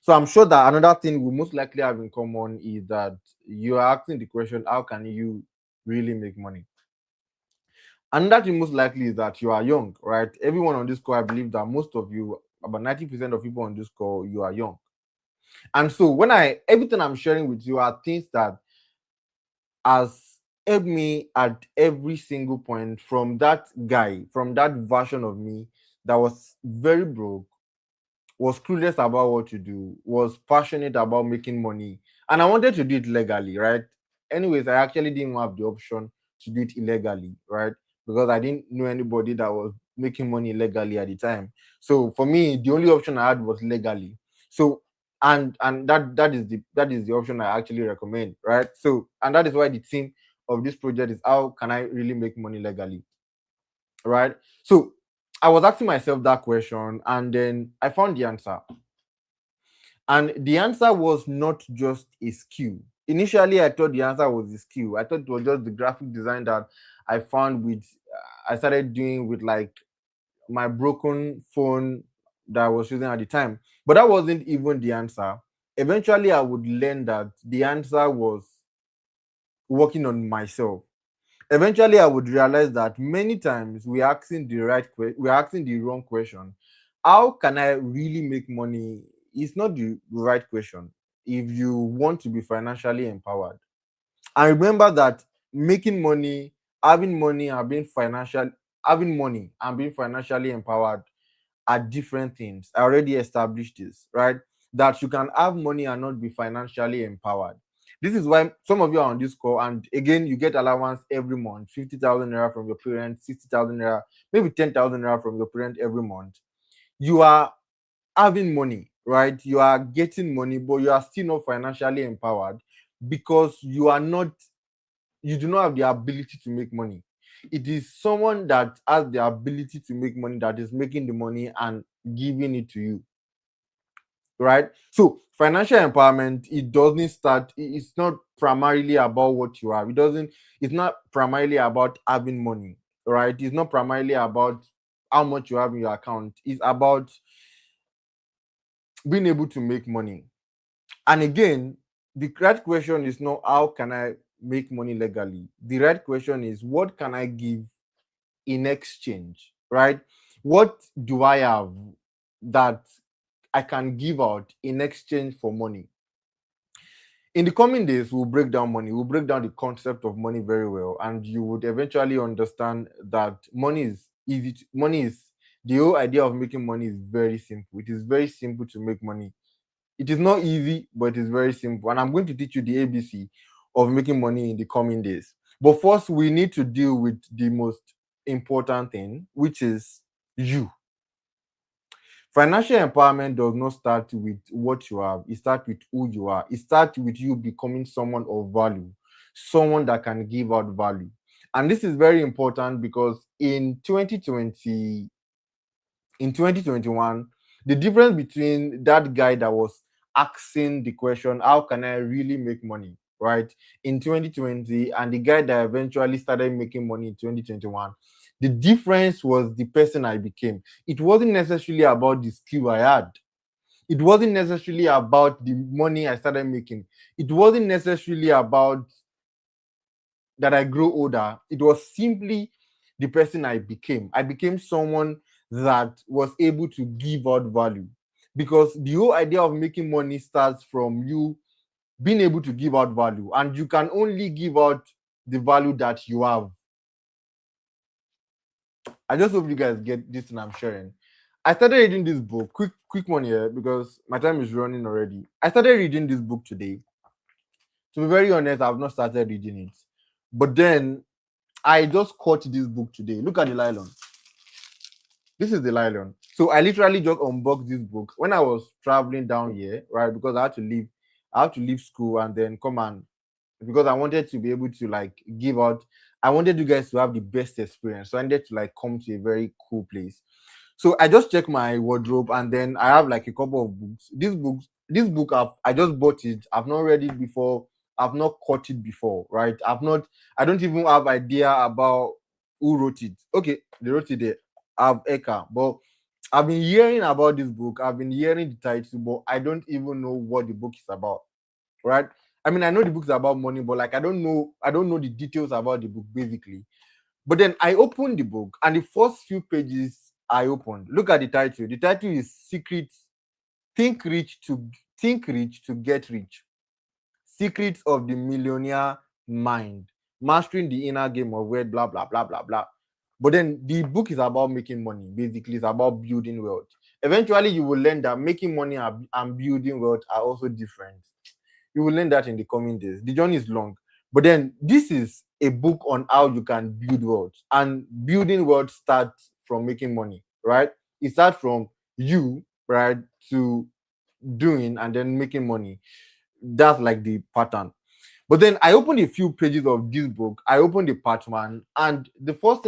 So I'm sure that another thing we most likely have in common is that you are asking the question, how can you really make money? And that thing most likely is that you are young, right? Everyone on this call, I believe that most of you, about 90% of people on this call, you are young. And so everything I'm sharing with you are things that has helped me at every single point, from that guy, from that version of me that was very broke, was clueless about what to do, was passionate about making money, and I wanted to do it legally, right? Anyways, I actually didn't have the option to do it illegally, right? Because I didn't know anybody that was making money legally at the time. So for me, the only option I had was legally. So and that is the option I actually recommend, right? So and that is why the theme of this project is how can I really make money legally, right? So I was asking myself that question and then I found the answer. And the answer was not just a skill. Initially, I thought the answer was the skill. I thought it was just the graphic design that I found I started doing with like my broken phone that I was using at the time. But that wasn't even the answer. Eventually, I would learn that the answer was working on myself. Eventually I would realize that many times we're asking the wrong question. How can I really make money? It's not the right question if you want to be financially empowered. And remember that making money, having money and being financial having money and being financially empowered are different things. I already established this, right? That you can have money and not be financially empowered. This is why some of you are on this call, and again, you get allowance every month, 50,000 naira from your parents, 60,000 naira, maybe 10,000 naira from your parent every month. You are having money, right? You are getting money, but you are still not financially empowered because you do not have the ability to make money. It is someone that has the ability to make money that is making the money and giving it to you, right? So financial empowerment, it's not primarily about what you have. It's not primarily about having money, right? It's not primarily about how much you have in your account. It's about being able to make money. And again, the correct question is not how can I make money legally. The right question is, what can I give in exchange, right? What do I have that I can give out in exchange for money? In the coming days, we'll break down money. We'll break down the concept of money very well, and you would eventually understand that money is easy. Money is the whole idea of making money is very simple. It is very simple to make money. It is not easy, but it is very simple. And I'm going to teach you the ABC of making money in the coming days. But first, we need to deal with the most important thing, which is you. Financial empowerment does not start with what you have, it starts with who you are. It starts with you becoming someone of value, someone that can give out value. And this is very important because in 2021, the difference between that guy that was asking the question, how can I really make money, right, in 2020, and the guy that eventually started making money in 2021, the difference was the person I became. It wasn't necessarily about the skill I had. It wasn't necessarily about the money I started making. It wasn't necessarily about that I grew older. It was simply the person I became. I became someone that was able to give out value. Because the whole idea of making money starts from you being able to give out value, and you can only give out the value that you have. I just hope you guys get this and I'm sharing. I started reading this book. Quick one here because my time is running already. I started reading this book today. To be very honest, I've not started reading it. But then I just caught this book today. Look at the nylon. This is the nylon. So I literally just unboxed this book when I was traveling down here, right? Because I had to leave school and then come and because I wanted to be able to like give out. I wanted you guys to have the best experience. So I needed to like come to a very cool place. So I just checked my wardrobe and then I have like a couple of books. This book I just bought it. I've not read it before. I've not caught it before, right? I don't even have idea about who wrote it. Okay, they wrote it there. I've Eka, but I've been hearing about this book. I've been hearing the title, but I don't even know what the book is about, right? I mean, I know the book is about money, but like I don't know the details about the book basically. But then I opened the book, and the first few pages I opened, look at the title. The title is Secrets, Think Rich to Think Rich to Get Rich. Secrets of the Millionaire Mind. Mastering the Inner Game of Wealth, blah blah blah blah blah. But then the book is about making money. Basically, it's about building wealth. Eventually, you will learn that making money and building wealth are also different. You will learn that in the coming days. The journey is long. But then this is a book on how you can build wealth. And building wealth starts from making money, right? It starts from you, right, to doing and then making money. That's like the pattern. But then I opened a few pages of this book. I opened the part one, and the first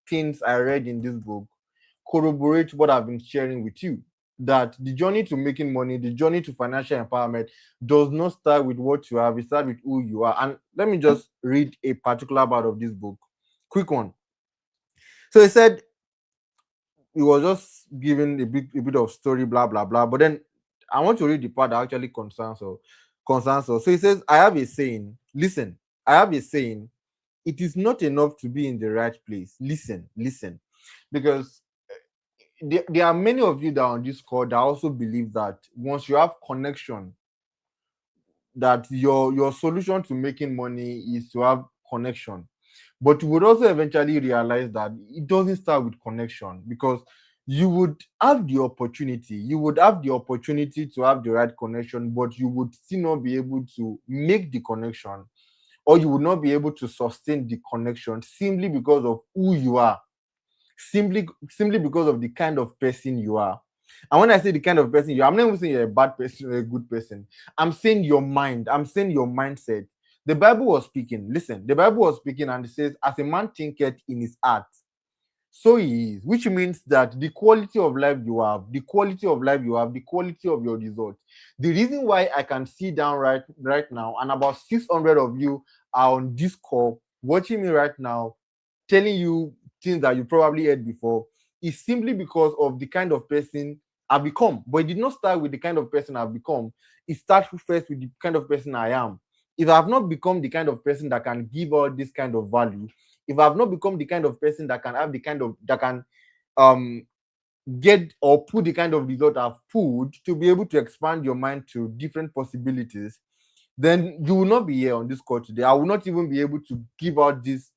things I read in this book corroborate what I've been sharing with you. That the journey to making money, the journey to financial empowerment does not start with what you have, it starts with who you are. And let me just read a particular part of this book. Quick one. So it said he was just giving a bit of story, blah blah blah. But then I want to read the part that actually concerns us. So he says, I have a saying. Listen, I have a saying. It is not enough to be in the right place. Listen, because there are many of you that are on this call that also believe that once you have connection, that your solution to making money is to have connection. But you would also eventually realize that it doesn't start with connection, because you would have the opportunity to have the right connection, but you would still not be able to make the connection, or you would not be able to sustain the connection simply because of who you are, simply because of the kind of person you are. And when I say the kind of person you are, I'm not even saying you're a bad person or a good person. I'm saying your mind. I'm saying your mindset. The Bible was speaking. Listen, the Bible was speaking, and it says, as a man thinketh in his heart, so he is, which means that the quality of life you have, the quality of life you have, the quality of your results. The reason why I can sit down right now, and about 600 of you are on this call watching me right now, telling you things that you probably heard before, is simply because of the kind of person I've become. But it did not start with the kind of person I've become. It starts first with the kind of person I am. if I've not become the kind of person that can give out this kind of value, if I've not become the kind of person that can have the kind of that can um get or put the kind of result I've put to be able to expand your mind to different possibilities, then you will not be here on this call today. I will not even be able to give out these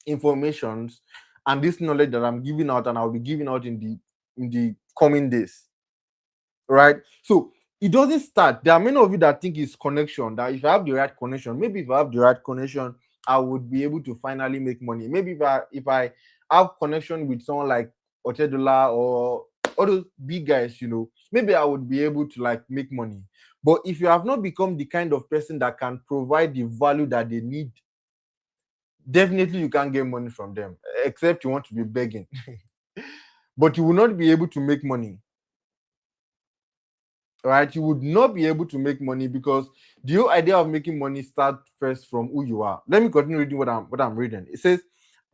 informations and this knowledge that I'm giving out, and I'll be giving out in the coming days. Right? So it doesn't start. There are many of you that think it's connection, that if I have the right connection, maybe if I have the right connection, I would be able to finally make money. Maybe if I have connection with someone like Otedola or all those big guys, maybe I would be able to like make money. But if you have not become the kind of person that can provide the value that they need, definitely you can't get money from them, except you want to be begging. But you will not be able to make money. Right? You would not be able to make money because the whole idea of making money starts first from who you are. Let me continue reading what I'm reading. It says,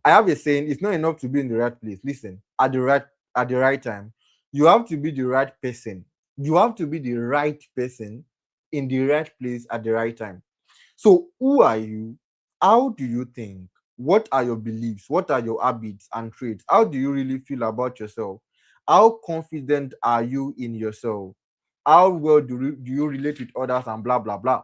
I have a saying, it's not enough to be in the right place. Listen, at the right time. You have to be the right person. You have to be the right person in the right place at the right time. So, who are you? How do you think? What are your beliefs? What are your habits and traits? How do you really feel about yourself? How confident are you in yourself? How well do you relate with others and blah blah blah?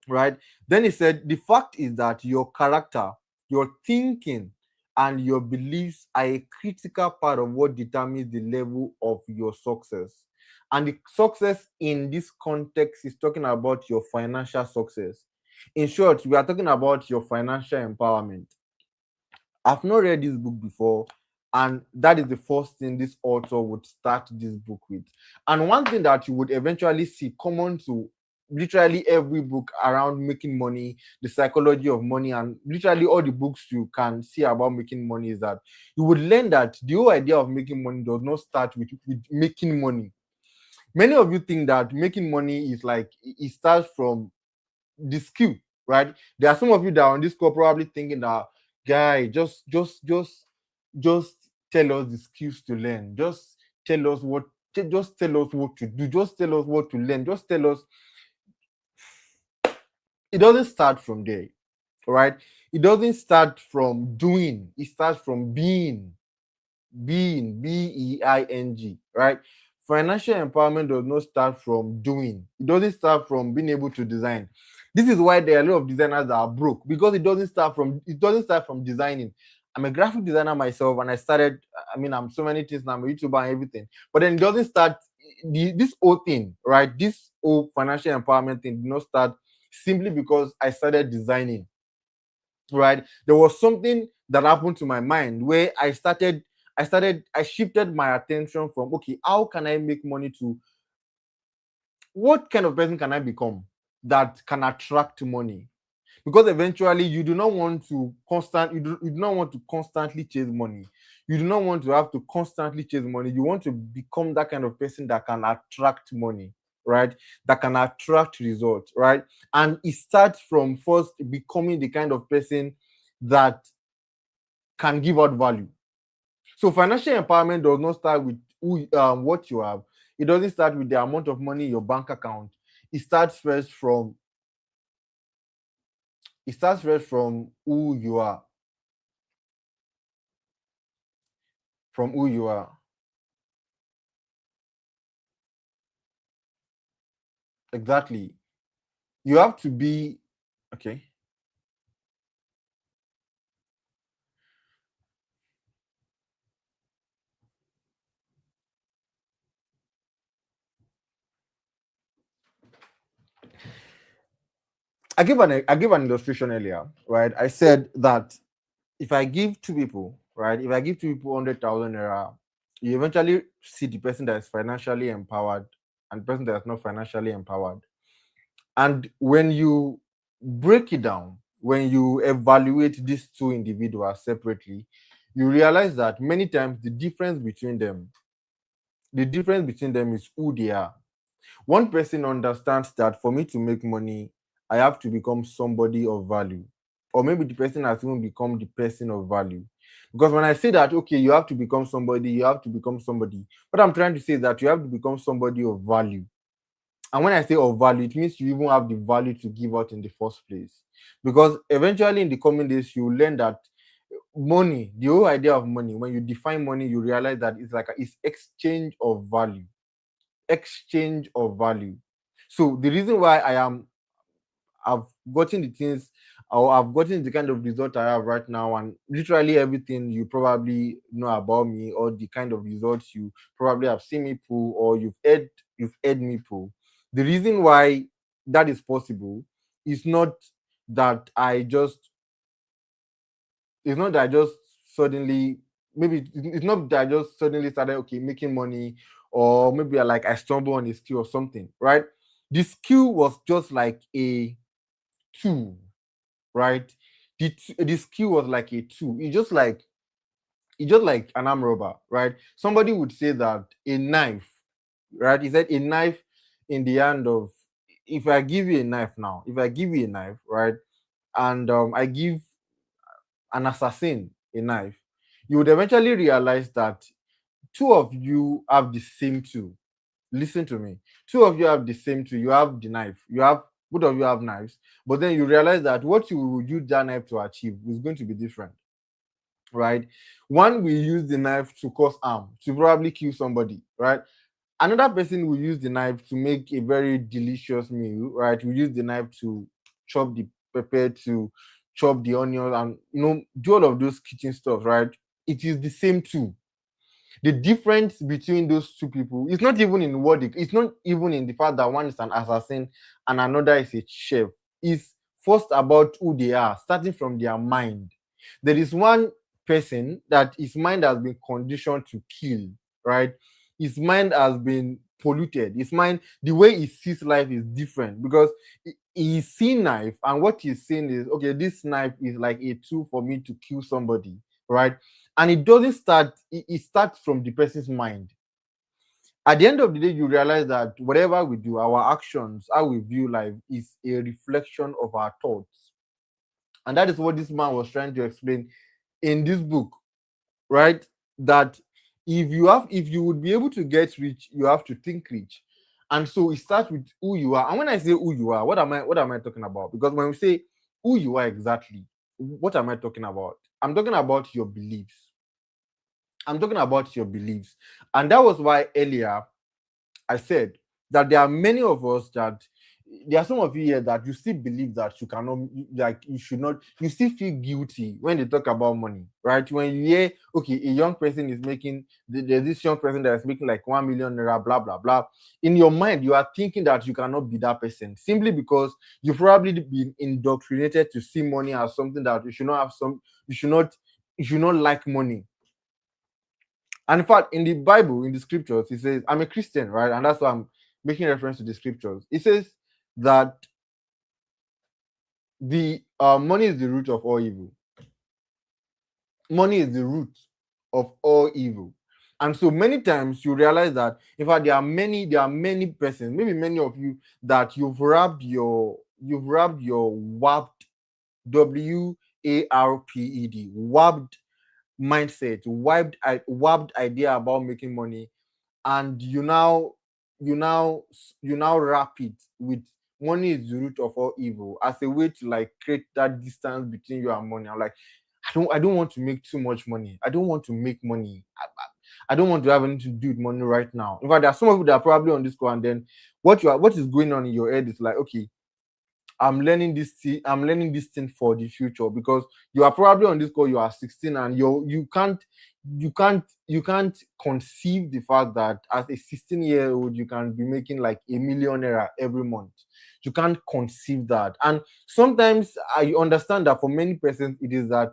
Right? Then he said, the fact is that your character, your thinking, and your beliefs are a critical part of what determines the level of your success. And the success in this context is talking about your financial success. In short, we are talking about your financial empowerment. I've not read this book before, and that is the first thing this author would start this book with. And one thing that you would eventually see common to literally every book around making money, the psychology of money, and literally all the books you can see about making money is that you would learn that the whole idea of making money does not start with making money. Many of you think that making money is like it starts from the skill, right? There are some of you that are on this call probably thinking that, guy, just tell us the skills to learn. Tell us what just tell us what to do. Just tell us what to learn. Just tell us. It doesn't start from there, right? It doesn't start from doing. It starts from being. Being, right? Financial empowerment does not start from doing. It doesn't start from being able to design. This is why there are a lot of designers that are broke, because it doesn't start from designing. I'm a graphic designer myself, and I'm so many things now. I'm a YouTuber and everything, but then it doesn't start. This whole thing, right? This whole financial empowerment thing did not start simply because I started designing, right? There was something that happened to my mind where I shifted my attention from, okay, how can I make money, to what kind of person can I become that can attract money? Because eventually you do not want to constantly chase money. You do not want to have to constantly chase money. You want to become that kind of person that can attract money, right? That can attract results, right? And it starts from first becoming the kind of person that can give out value. So financial empowerment does not start with what you have. It doesn't start with the amount of money in your bank account. It starts first from who you are. From who you are. Exactly. You have to be okay. I gave an illustration earlier, right? I said that if I give two people, right, if I give two people 100,000 naira, you eventually see the person that is financially empowered and the person that is not financially empowered. And when you break it down, when you evaluate these two individuals separately, you realize that many times the difference between them is who they are. One person understands that for me to make money, I have to become somebody of value. Or maybe the person has even become the person of value. Because when I say that, okay, you have to become somebody, what I'm trying to say is that you have to become somebody of value. And when I say of value, it means you even have the value to give out in the first place. Because eventually in the coming days, you will learn that money, the whole idea of money, when you define money, you realize that it's exchange of value. Exchange of value. So the reason why I've gotten the things, or I've gotten the kind of result I have right now, and literally everything you probably know about me, or the kind of results you probably have seen me pull, or you've heard me pull. The reason why that is possible is not that I just it's not that I just suddenly maybe it's not that I just suddenly started making money, or maybe I stumble on a skill or something, right? The skill was just like a tool, right? The skill was like a tool. It's just like an arm robber, right? Somebody would say that a knife, right? He said a knife in the hand of if I give you a knife now, if I give you a knife, right, and I give an assassin a knife, you would eventually realize that two of you have the same tool. Listen to me. Two of you have the same tool. You have the knife. You have both of you have knives, but then you realize that what you will use that knife to achieve is going to be different, right? One will use the knife to cause harm, to probably kill somebody, right? Another person will use the knife to make a very delicious meal, right? Will use the knife to chop the pepper, to chop the onions, and do all of those kitchen stuff, right? It is the same tool. The difference between those two people is not even in it's not even in the fact that one is an assassin and another is a chef. It's first about who they are, starting from their mind. There is one person that his mind has been conditioned to kill, right? His mind has been polluted. His mind, the way he sees life is different, because he's seen knife, and what he's saying is, okay, this knife is like a tool for me to kill somebody, right? And it doesn't start, it starts from the person's mind. At the end of the day, you realize that whatever we do, our actions, how we view life, is a reflection of our thoughts. And that is what this man was trying to explain in this book, right? That if you would be able to get rich, you have to think rich. And so it starts with who you are. And when I say who you are, what am I talking about? Because when we say who you are exactly, what am I talking about? I'm talking about your beliefs. I'm talking about your beliefs. And that was why earlier I said that there are many of us that there are some of you here that you still believe that you cannot, like you should not, you still feel guilty when they talk about money, right? When you hear, okay, a young person is making, there's this young person that is making like 1 million naira, blah, blah, blah. In your mind, you are thinking that you cannot be that person simply because you've probably been indoctrinated to see money as something that you should not have you should not like money. And in fact, in the Bible, in the scriptures, it says, I'm a Christian, right? And that's why I'm making reference to the scriptures. It says that the money is the root of all evil. Money is the root of all evil. And so many times you realize that, in fact, there are many persons, maybe many of you, that you've wrapped your warped warped warped mindset, warped idea about making money, and you now wrap it with money is the root of all evil, as a way to like create that distance between you and money. I'm like, I don't want to make too much money. I don't want to make money. I don't want to have anything to do with money right now. In fact, there are some of you that are probably on this call, and then what is going on in your head is like, okay, I'm learning this thing for the future, because you are probably on this call, you are 16, and you can't conceive the fact that as a 16-year-old you can be making like a millionaire every month. You can't conceive that. And sometimes I understand that for many persons it is that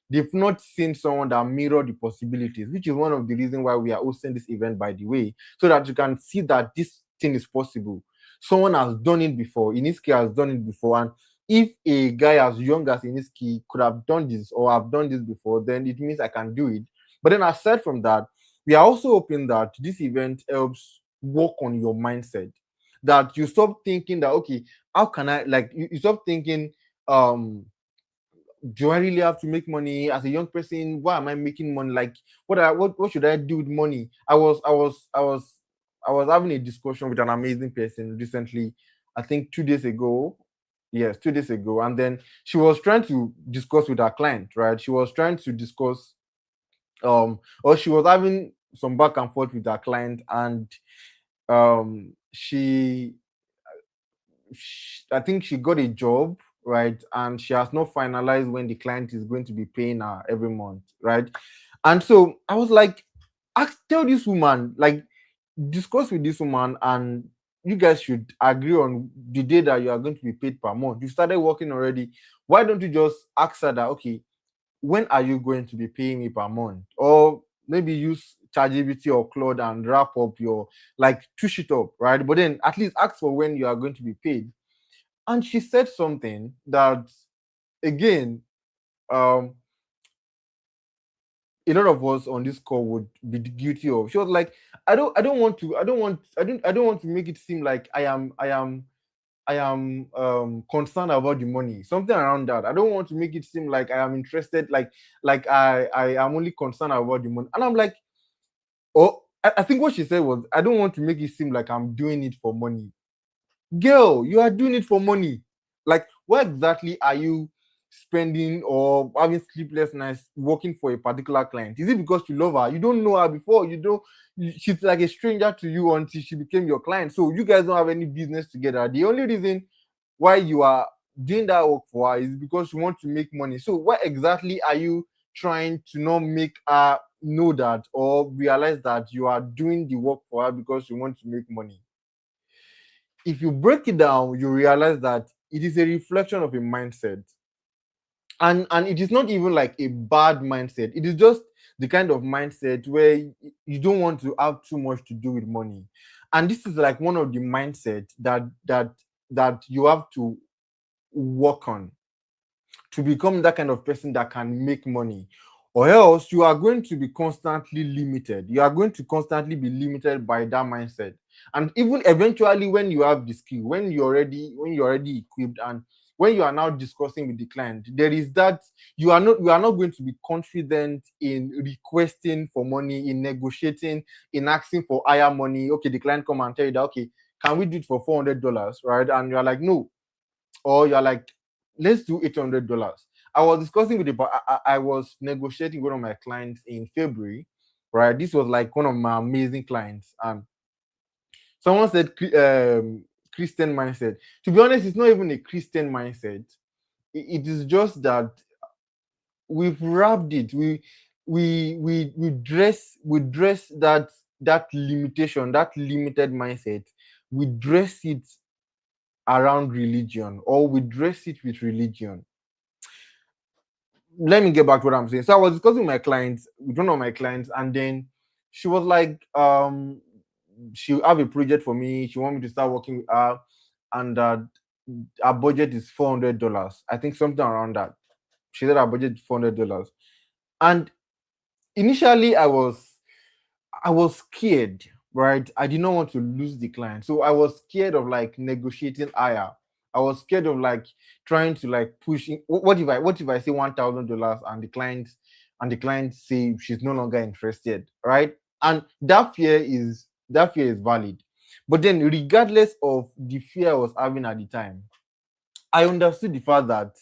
they've not seen someone that mirror the possibilities, which is one of the reasons why we are hosting this event, by the way, so that you can see that this thing is possible. Someone has done it before. Iniski has done it before. And if a guy as young as Iniski could have done this or have done this before, then it means I can do it. But then aside from that, we are also hoping that this event helps work on your mindset. That you stop thinking that, okay, how can I, like you stop thinking, um do I really have to make money as a young person? Why am I making money? Like what should I do with money? I was I was having a discussion with an amazing person recently, I think 2 days ago. Yes, 2 days ago. And then she was trying to discuss with her client, right? She was trying to discuss or she was having some back and forth with her client, and I think she got a job, right? And she has not finalized when the client is going to be paying her every month, right? And so I was like, tell this woman, like, discuss with this woman, and you guys should agree on the day that you are going to be paid per month. You started working already. Why don't you just ask her that, okay, when are you going to be paying me per month? Or maybe use ChatGPT or Claude and wrap up your, like, push it up, right? But then at least ask for when you are going to be paid. And she said something that, again, um a lot of us on this call would be guilty of. She was like, I don't want to make it seem like I am concerned about the money, something around that. I don't want to make it seem like I am interested, like I am only concerned about the money. And I'm like, oh, I think what she said was, I don't want to make it seem like I'm doing it for money. Girl, you are doing it for money. Like, what exactly are you spending or having sleepless nights working for a particular client? Is it because you love her? You don't know her before. She's like a stranger to you until she became your client. So you guys don't have any business together. The only reason why you are doing that work for her is because you want to make money. So what exactly are you trying to not make her know that or realize that you are doing the work for her because you want to make money? If you break it down, you realize that it is a reflection of a mindset. And it is not even like a bad mindset. It is just the kind of mindset where you don't want to have too much to do with money. And this is like one of the mindset that you have to work on to become that kind of person that can make money, or else you are going to be constantly limited. You are going to constantly be limited by that mindset. And even eventually, when you have the skill, when you're already equipped, and when you are now discussing with the client, there is that you are not going to be confident in requesting for money, in negotiating, in asking for higher money. Okay, the client come and tell you that, okay, can we do it for $400, right? And you're like, no. Or you're like, let's do $800. I was discussing with I was negotiating with one of my clients in February, right? This was like one of my amazing clients, and someone said Christian mindset. To be honest, it's not even a Christian mindset. It is just that we've wrapped it. We dress that limitation, that limited mindset. We dress it around religion, or we dress it with religion. Let me get back to what I'm saying. So I was discussing with my clients, with one of my clients, and then she was like, she have a project for me. She want me to start working with her, and our budget is $400. I think something around that. She said our budget is $400, and initially I was scared, right? I did not want to lose the client. So I was scared of like negotiating higher. I was scared of like trying to like push in. What if I say $1,000, and the client say she's no longer interested, right? And that fear is valid. But then, regardless of the fear I was having at the time, I understood the fact that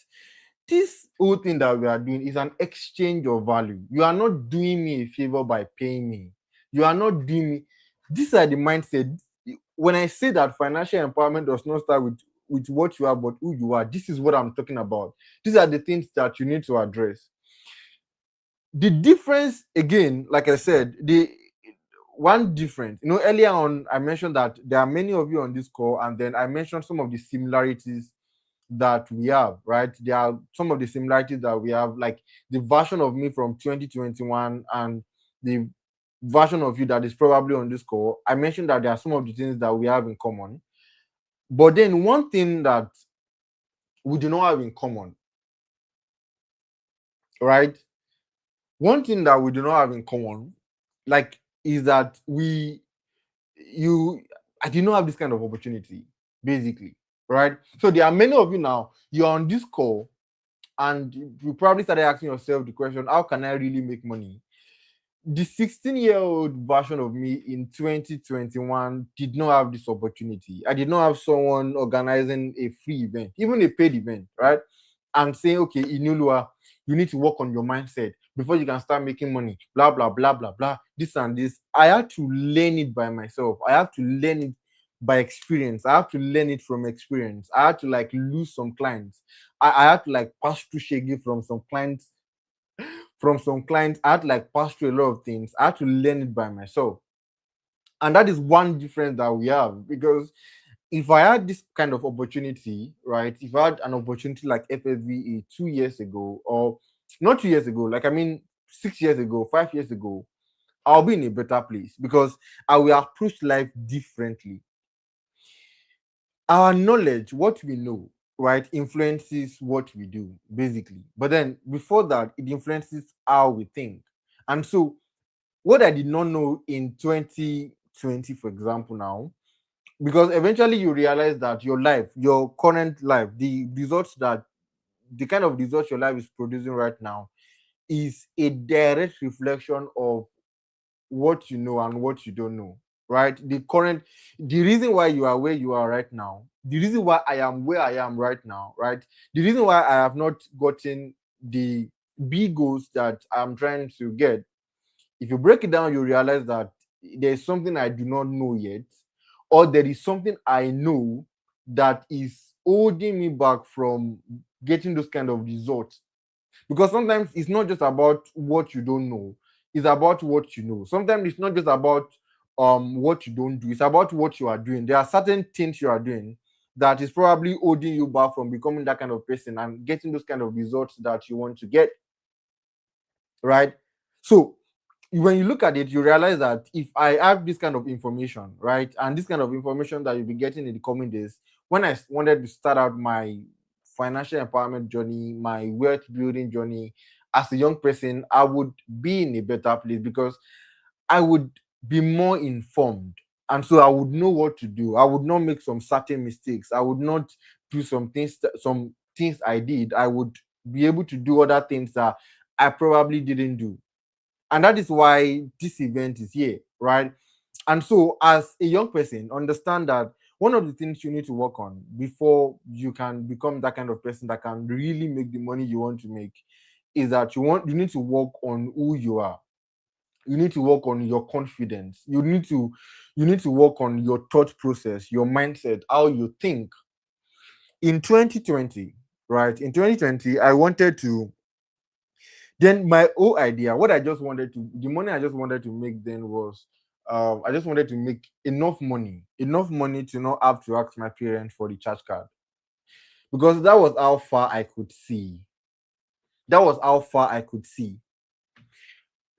this whole thing that we are doing is an exchange of value. You are not doing me a favor by paying me. You are not doing me. These are the mindset. When I say that financial empowerment does not start with what you are, but who you are, this is what I'm talking about. These are the things that you need to address. The difference, again, like I said, the one difference, earlier on, I mentioned that there are many of you on this call, and then I mentioned some of the similarities that we have, right? There are some of the similarities that we have, like the version of me from 2021 and the version of you that is probably on this call. I mentioned that there are some of the things that we have in common. But then one thing that we do not have in common, right? One thing that we do not have in common, like, is that you, I did not have this kind of opportunity, basically, right? So there are many of you now, you're on this call, and you probably started asking yourself the question, how can I really make money? The 16-year-old version of me in 2021 did not have this opportunity. I did not have someone organizing a free event, even a paid event, right? And saying, okay, Inulua, you need to work on your mindset before you can start making money, blah, blah, blah, blah, blah, this and this. I had to learn it by myself. I have to learn it by experience. I have to learn it from experience. I had to like lose some clients. I had to like pass through shaggy from some clients. I had to like pass through a lot of things. I had to learn it by myself. And that is one difference that we have, because if I had this kind of opportunity, right? If I had an opportunity like FSVE 2 years ago, or not 2 years ago, like I mean 6 years ago, 5 years ago, I'll be in a better place because I will approach life differently. Our knowledge, what we know, right, influences what we do, basically. But then before that, it influences how we think. And so what I did not know in 2020, for example, now, because eventually you realize that your life, your current life, the kind of results your life is producing right now is a direct reflection of what you know and what you don't know, right? The reason why you are where you are right now, the reason why I am where I am right now, right? The reason why I have not gotten the big goals that I'm trying to get, if you break it down, you realize that there's something I do not know yet, or there is something I know that is holding me back from getting those kind of results. Because sometimes it's not just about what you don't know, it's about what you know. Sometimes it's not just about what you don't do, it's about what you are doing. There are certain things you are doing that is probably holding you back from becoming that kind of person and getting those kind of results that you want to get, right? So when you look at it, you realize that if I have this kind of information, right, and this kind of information that you'll be getting in the coming days, when I wanted to start out my financial empowerment journey, my wealth building journey as a young person, I would be in a better place because I would be more informed. And so I would know what to do. I would not make some certain mistakes. I would not do some things I did. I would be able to do other things that I probably didn't do. And that is why this event is here, right? And so as a young person, understand that one of the things you need to work on before you can become that kind of person that can really make the money you want to make is that you need to work on who you are. You need to work on your confidence. You need to work on your thought process, your mindset, how you think. In 2020, right? In 2020, I wanted to then my whole idea, what I just wanted to, the money I just wanted to make then was, I just wanted to make enough money to not have to ask my parents for the charge card, because that was how far I could see. That was how far I could see.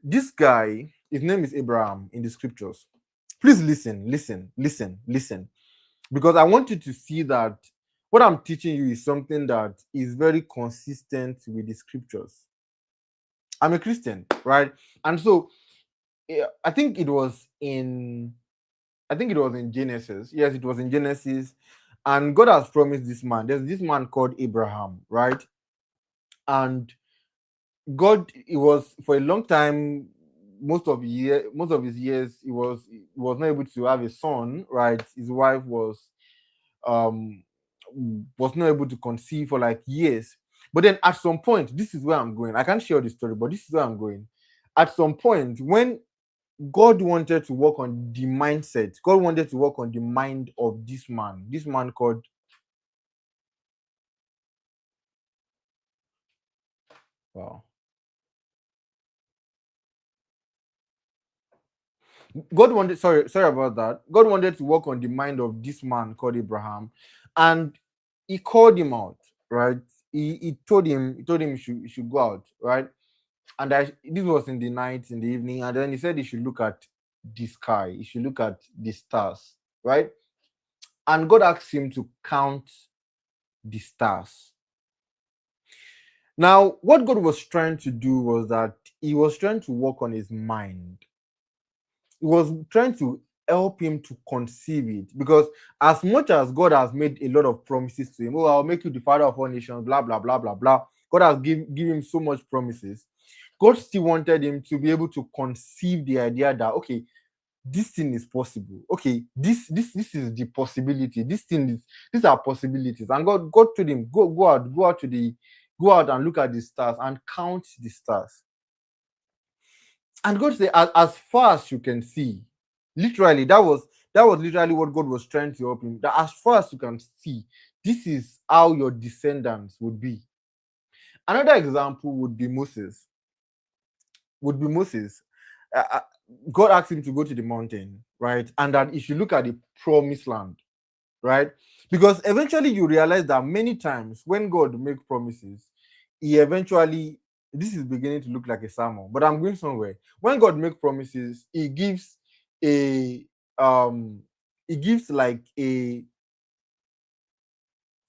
This guy, his name is Abraham in the scriptures. Please listen, listen, listen, listen, because I want you to see that what I'm teaching you is something that is very consistent with the scriptures. I'm a Christian, right? And so yeah, I think it was in Genesis. Yes, it was in Genesis. And God has promised this man. There's this man called Abraham, right? And God, it was for a long time, most of his years, he was not able to have a son, right? His wife um was not able to conceive for like years. But then at some point, this is where I'm going. I can't share the story, but this is where I'm going. At some point, when God wanted to work on the mindset. God wanted to work on the mind of this man. This man called, wow. Sorry about that. God wanted to work on the mind of this man called Abraham, and he called him out, right? He told him he should go out, right? And this was in the night, in the evening, and then he said he should look at the sky, he should look at the stars, right? And God asked him to count the stars. Now, what God was trying to do was that he was trying to work on his mind. He was trying to help him to conceive it, because as much as God has made a lot of promises to him, oh, I'll make you the father of all nations, blah blah blah blah blah. God has give him so much promises. God still wanted him to be able to conceive the idea that, okay, this thing is possible. Okay, this is the possibility. This thing is, these are possibilities. And God told him, go out and look at the stars and count the stars. And God said, as far as you can see, literally, that was literally what God was trying to help him. That as far as you can see, this is how your descendants would be. Another example would be Moses. Would be Moses. Uh, uh, God asked him to go to the mountain, right? And that if you look at the promised land, right? Because eventually you realize that many times when God makes promises, he eventually, this is beginning to look like a sermon, but I'm going somewhere. When God makes promises, a um he gives like a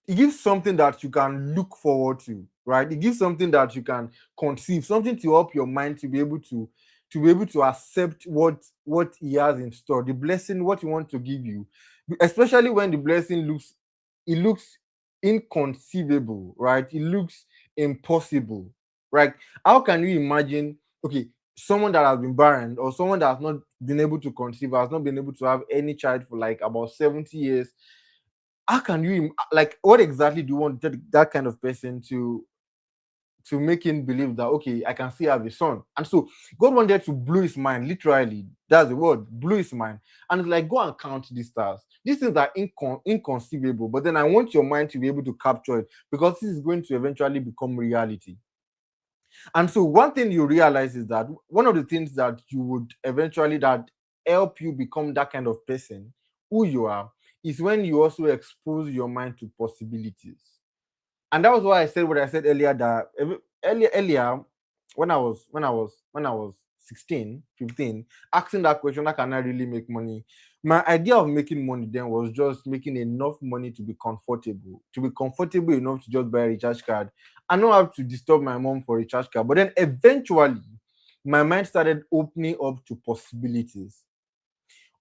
it gives something that you can look forward to, right? It gives something that you can conceive, something to help your mind to be able to accept what he has in store, the blessing, what he wants to give you, especially when the blessing looks inconceivable, right? It looks impossible, right? How can you imagine, okay, someone that has been barren or someone that has not been able to conceive, has not been able to have any child for like about 70 years? How can you like, what exactly do you want that kind of person to make him believe that, okay, I can still have a son? And so God wanted to blow his mind, literally, that's the word, blow his mind. And it's like, go and count these stars. These things are inconceivable, but then I want your mind to be able to capture it, because this is going to eventually become reality. And so one thing you realize is that one of the things that you would eventually that help you become that kind of person, who you are, is when you also expose your mind to possibilities. And that was why I said what I said earlier, that earlier when I was 16, 15, asking that question, how can I really make money? My idea of making money then was just making enough money to be comfortable enough to just buy a recharge card. I don't have to disturb my mom for a recharge card. But then eventually my mind started opening up to possibilities.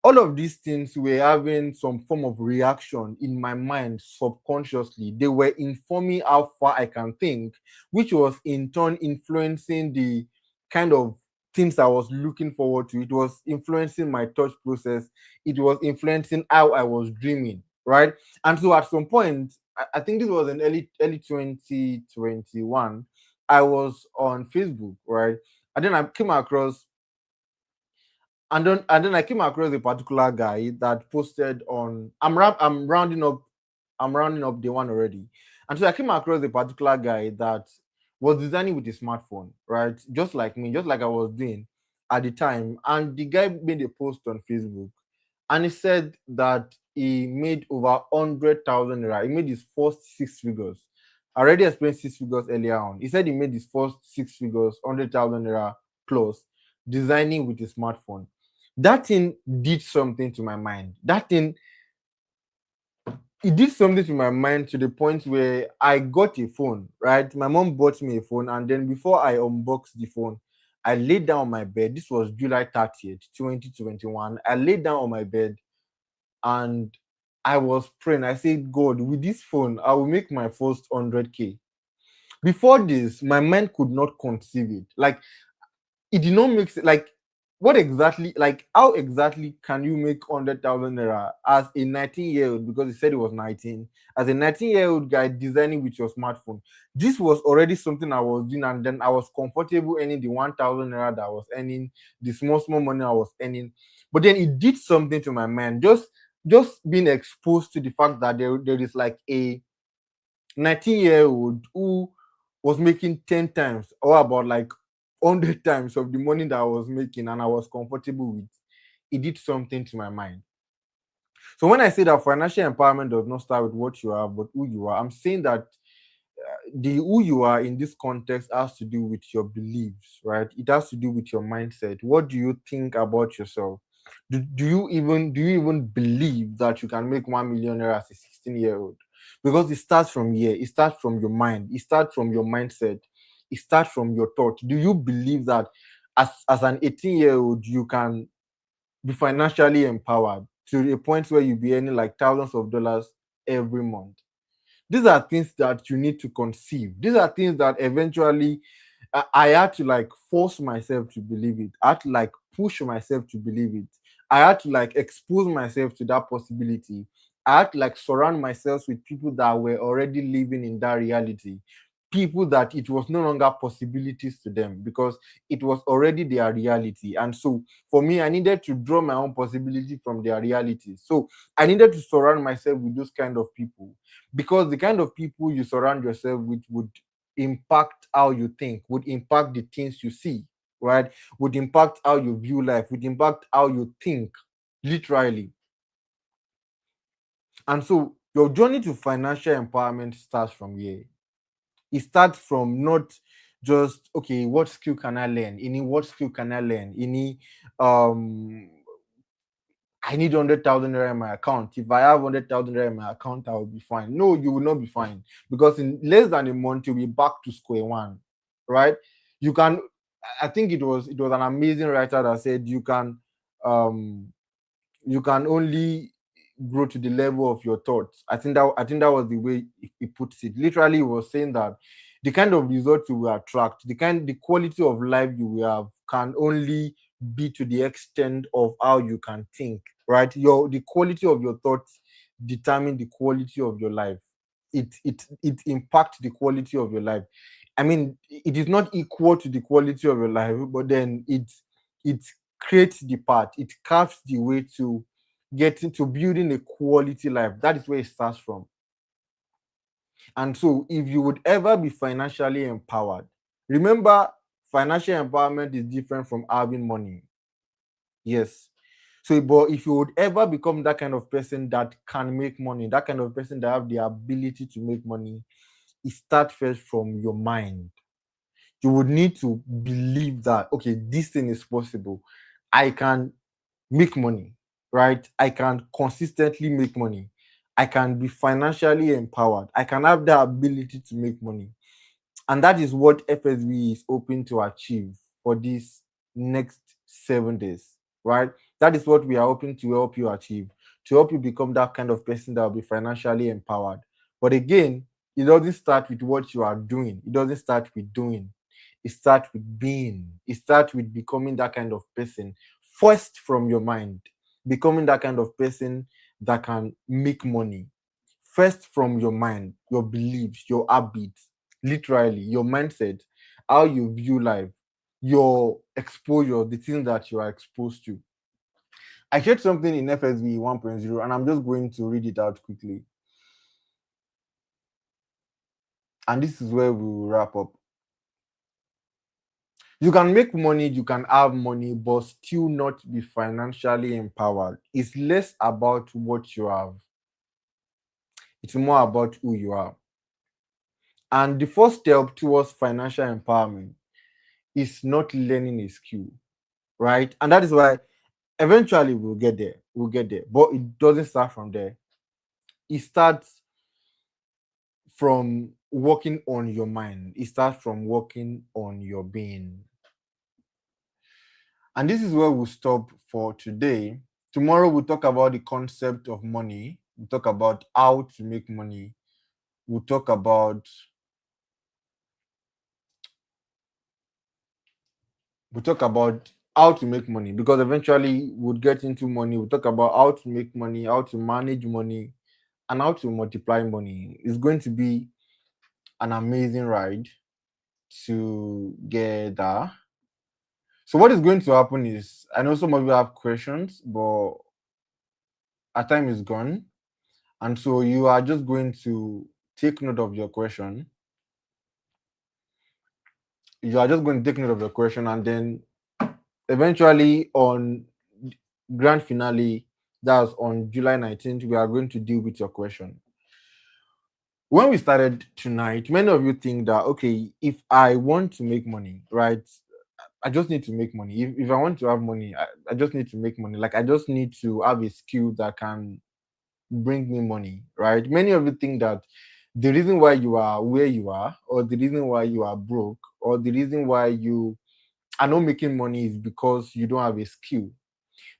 All of these things were having some form of reaction in my mind subconsciously. They were informing how far I can think, which was in turn influencing the kind of things I was looking forward to. It was influencing my thought process. It was influencing how I was dreaming, right? And so at some point, I think this was in early 2021, I was on Facebook, right? And then I came across and then I came across a particular guy that posted on. I'm rounding up day one already, and so I came across a particular guy that was designing with a smartphone, right? Just like me, just like I was doing at the time. And the guy made a post on Facebook, and he said that he made over 100,000 naira. He made his first six figures. I already explained six figures earlier on. He said he made his first six figures, 100,000 naira plus, designing with a smartphone. That thing did something to my mind. That thing, it did something to my mind to the point where I got a phone, right? My mom bought me a phone, and then before I unboxed the phone, I laid down on my bed. This was July 30th, 2021. I laid down on my bed and I was praying. I said, God, with this phone, I will make my first 100K. Before this, my mind could not conceive it. Like, it did not make sense. Like, what exactly, like, how exactly can you make 100,000 naira as a 19-year-old? Because he said he was 19, as a 19-year-old guy designing with your smartphone. This was already something I was doing, and then I was comfortable earning the 1,000 naira that I was earning, the small money I was earning. But then it did something to my mind. Just being exposed to the fact that there is like a 19-year-old who was making 10 times or about like 100 times of the money that I was making, and I was comfortable with. It did something to my mind. So when I say that financial empowerment does not start with what you have, but who you are, I'm saying that the who you are in this context has to do with your beliefs, right? It has to do with your mindset. What do you think about yourself? Do you even believe that you can make 1 million naira as a 16-year-old? Because it starts from here. It starts from your mind. It starts from your mindset. It starts from your thought. Do you believe that as an 18-year-old you can be financially empowered to a point where you be earning like thousands of dollars every month? These are things that you need to conceive. These are things that eventually I had to like force myself to believe it. I had to like push myself to believe it. I had to like expose myself to that possibility. I had to like surround myself with people that were already living in that reality. People that it was no longer possibilities to them because it was already their reality. And so for me, I needed to draw my own possibility from their reality. So I needed to surround myself with those kind of people because the kind of people you surround yourself with would impact how you think, would impact the things you see, right? Would impact how you view life, would impact how you think, literally. And so your journey to financial empowerment starts from here. It starts from not just okay, what skill can I learn? Ini what skill can I learn? Ini um I need 100,000 naira in my account. If I have 100,000 naira in my account, I will be fine. No, you will not be fine because in less than a month you'll be back to square one, right? You can. I think it was an amazing writer that said um you can only grow to the level of your thoughts. I think that was the way he puts it. Literally, he was saying that the kind of results you will attract, the quality of life you will have can only be to the extent of how you can think, right? The quality of your thoughts determine the quality of your life. It impacts the quality of your life. I mean, it is not equal to the quality of your life, but then it creates the path, it carves the way to getting to building a quality life. That is where it starts from. And so, if you would ever be financially empowered, remember, financial empowerment is different from having money. Yes. So, but if you would ever become that kind of person that can make money, that kind of person that have the ability to make money, it starts first from your mind. You would need to believe that okay, this thing is possible. I can make money, right? I can consistently make money. I can be financially empowered. I can have the ability to make money. And that is what FSV is hoping to achieve for these next 7 days, right? That is what we are hoping to help you achieve, to help you become that kind of person that will be financially empowered. But again, it doesn't start with what you are doing, it doesn't start with doing. It starts with being, it starts with becoming that kind of person first from your mind, becoming that kind of person that can make money first from your mind, your beliefs, your habits, literally your mindset, how you view life, your exposure, the things that you are exposed to. I shared something in FSV 1.0 and I'm just going to read it out quickly. And this is where we will wrap up. You can make money, you can have money, but still not be financially empowered. It's less about what you have, it's more about who you are. And the first step towards financial empowerment is not learning a skill, right? And that is why eventually we'll get there. We'll get there. But it doesn't start from there. It starts from working on your mind, it starts from working on your being. And this is where we'll stop for today. Tomorrow we'll talk about the concept of money. We'll talk about how to make money. We'll talk about how to make money because eventually we'll get into money. We'll talk about how to make money, how to manage money, and how to multiply money. It's going to be an amazing ride together. So what is going to happen is I know some of you have questions, but our time is gone. And so you are just going to take note of your question. You are just going to take note of your question, and then eventually on grand finale, that's on July 19th, we are going to deal with your question. When we started tonight, many of you think that okay, if I want to make money, right? I just need to make money. If I want to have money, I just need to make money. Like I just need to have a skill that can bring me money, right? Many of you think that the reason why you are where you are, or the reason why you are broke, or the reason why you are not making money is because you don't have a skill.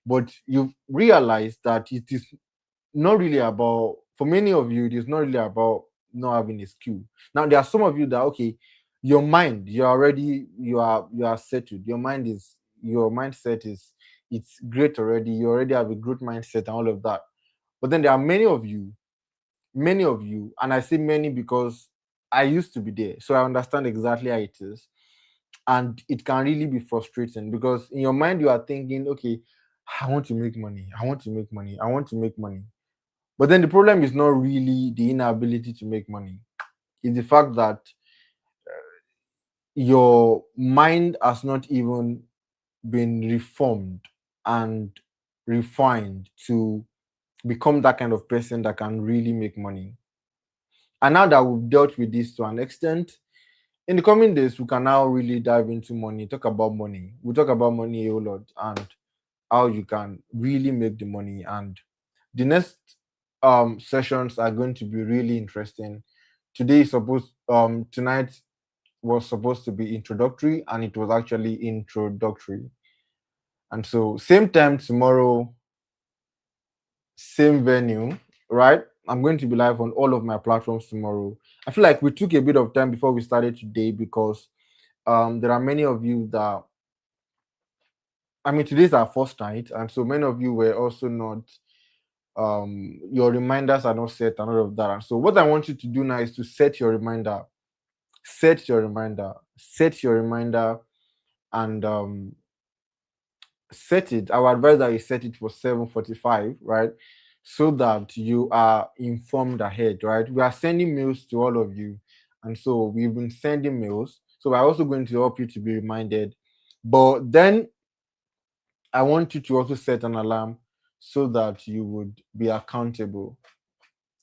But you've realized that it is not really about, for many of you, it is not really about not having a skill. Now, there are some of you that, okay, your mind, you are settled. Your mindset is, it's great already. You already have a good mindset and all of that. But then there are many of you, and I say many because I used to be there, so I understand exactly how it is. And it can really be frustrating because in your mind you are thinking, okay, I want to make money, I want to make money, I want to make money. But then the problem is not really the inability to make money. It's the fact that your mind has not even been reformed and refined to become that kind of person that can really make money. And now that we've dealt with this to an extent, in the coming days, we can now really dive into money, talk about money. We'll talk about money a whole lot and how you can really make the money. And the next sessions are going to be really interesting. Tonight was supposed to be introductory, and it was actually introductory. And so same time tomorrow, same venue, right? I'm going to be live on all of my platforms tomorrow. I feel like we took a bit of time before we started today because there are many of you that, I mean, today's our first night, and so many of you were also not, your reminders are not set and all of that. And so what I want you to do now is to set your reminder, and set it. I would advise that you set it for 7:45, right? So that you are informed ahead, right? We are sending mails to all of you, and so we've been sending mails. So we're also going to help you to be reminded. But then I want you to also set an alarm so that you would be accountable,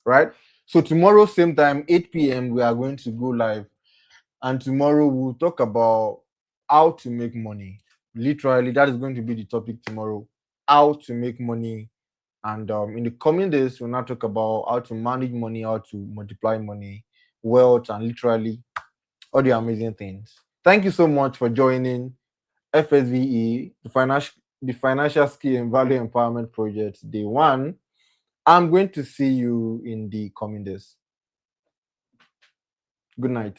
right? So tomorrow, same time, 8 p.m., we are going to go live. And tomorrow we'll talk about how to make money. Literally, that is going to be the topic tomorrow. How to make money. And in the coming days, we'll now talk about how to manage money, how to multiply money, wealth, and literally all the amazing things. Thank you so much for joining FSVE, the Financial Skill and Value Empowerment Project, day one. I'm going to see you in the coming days. Good night.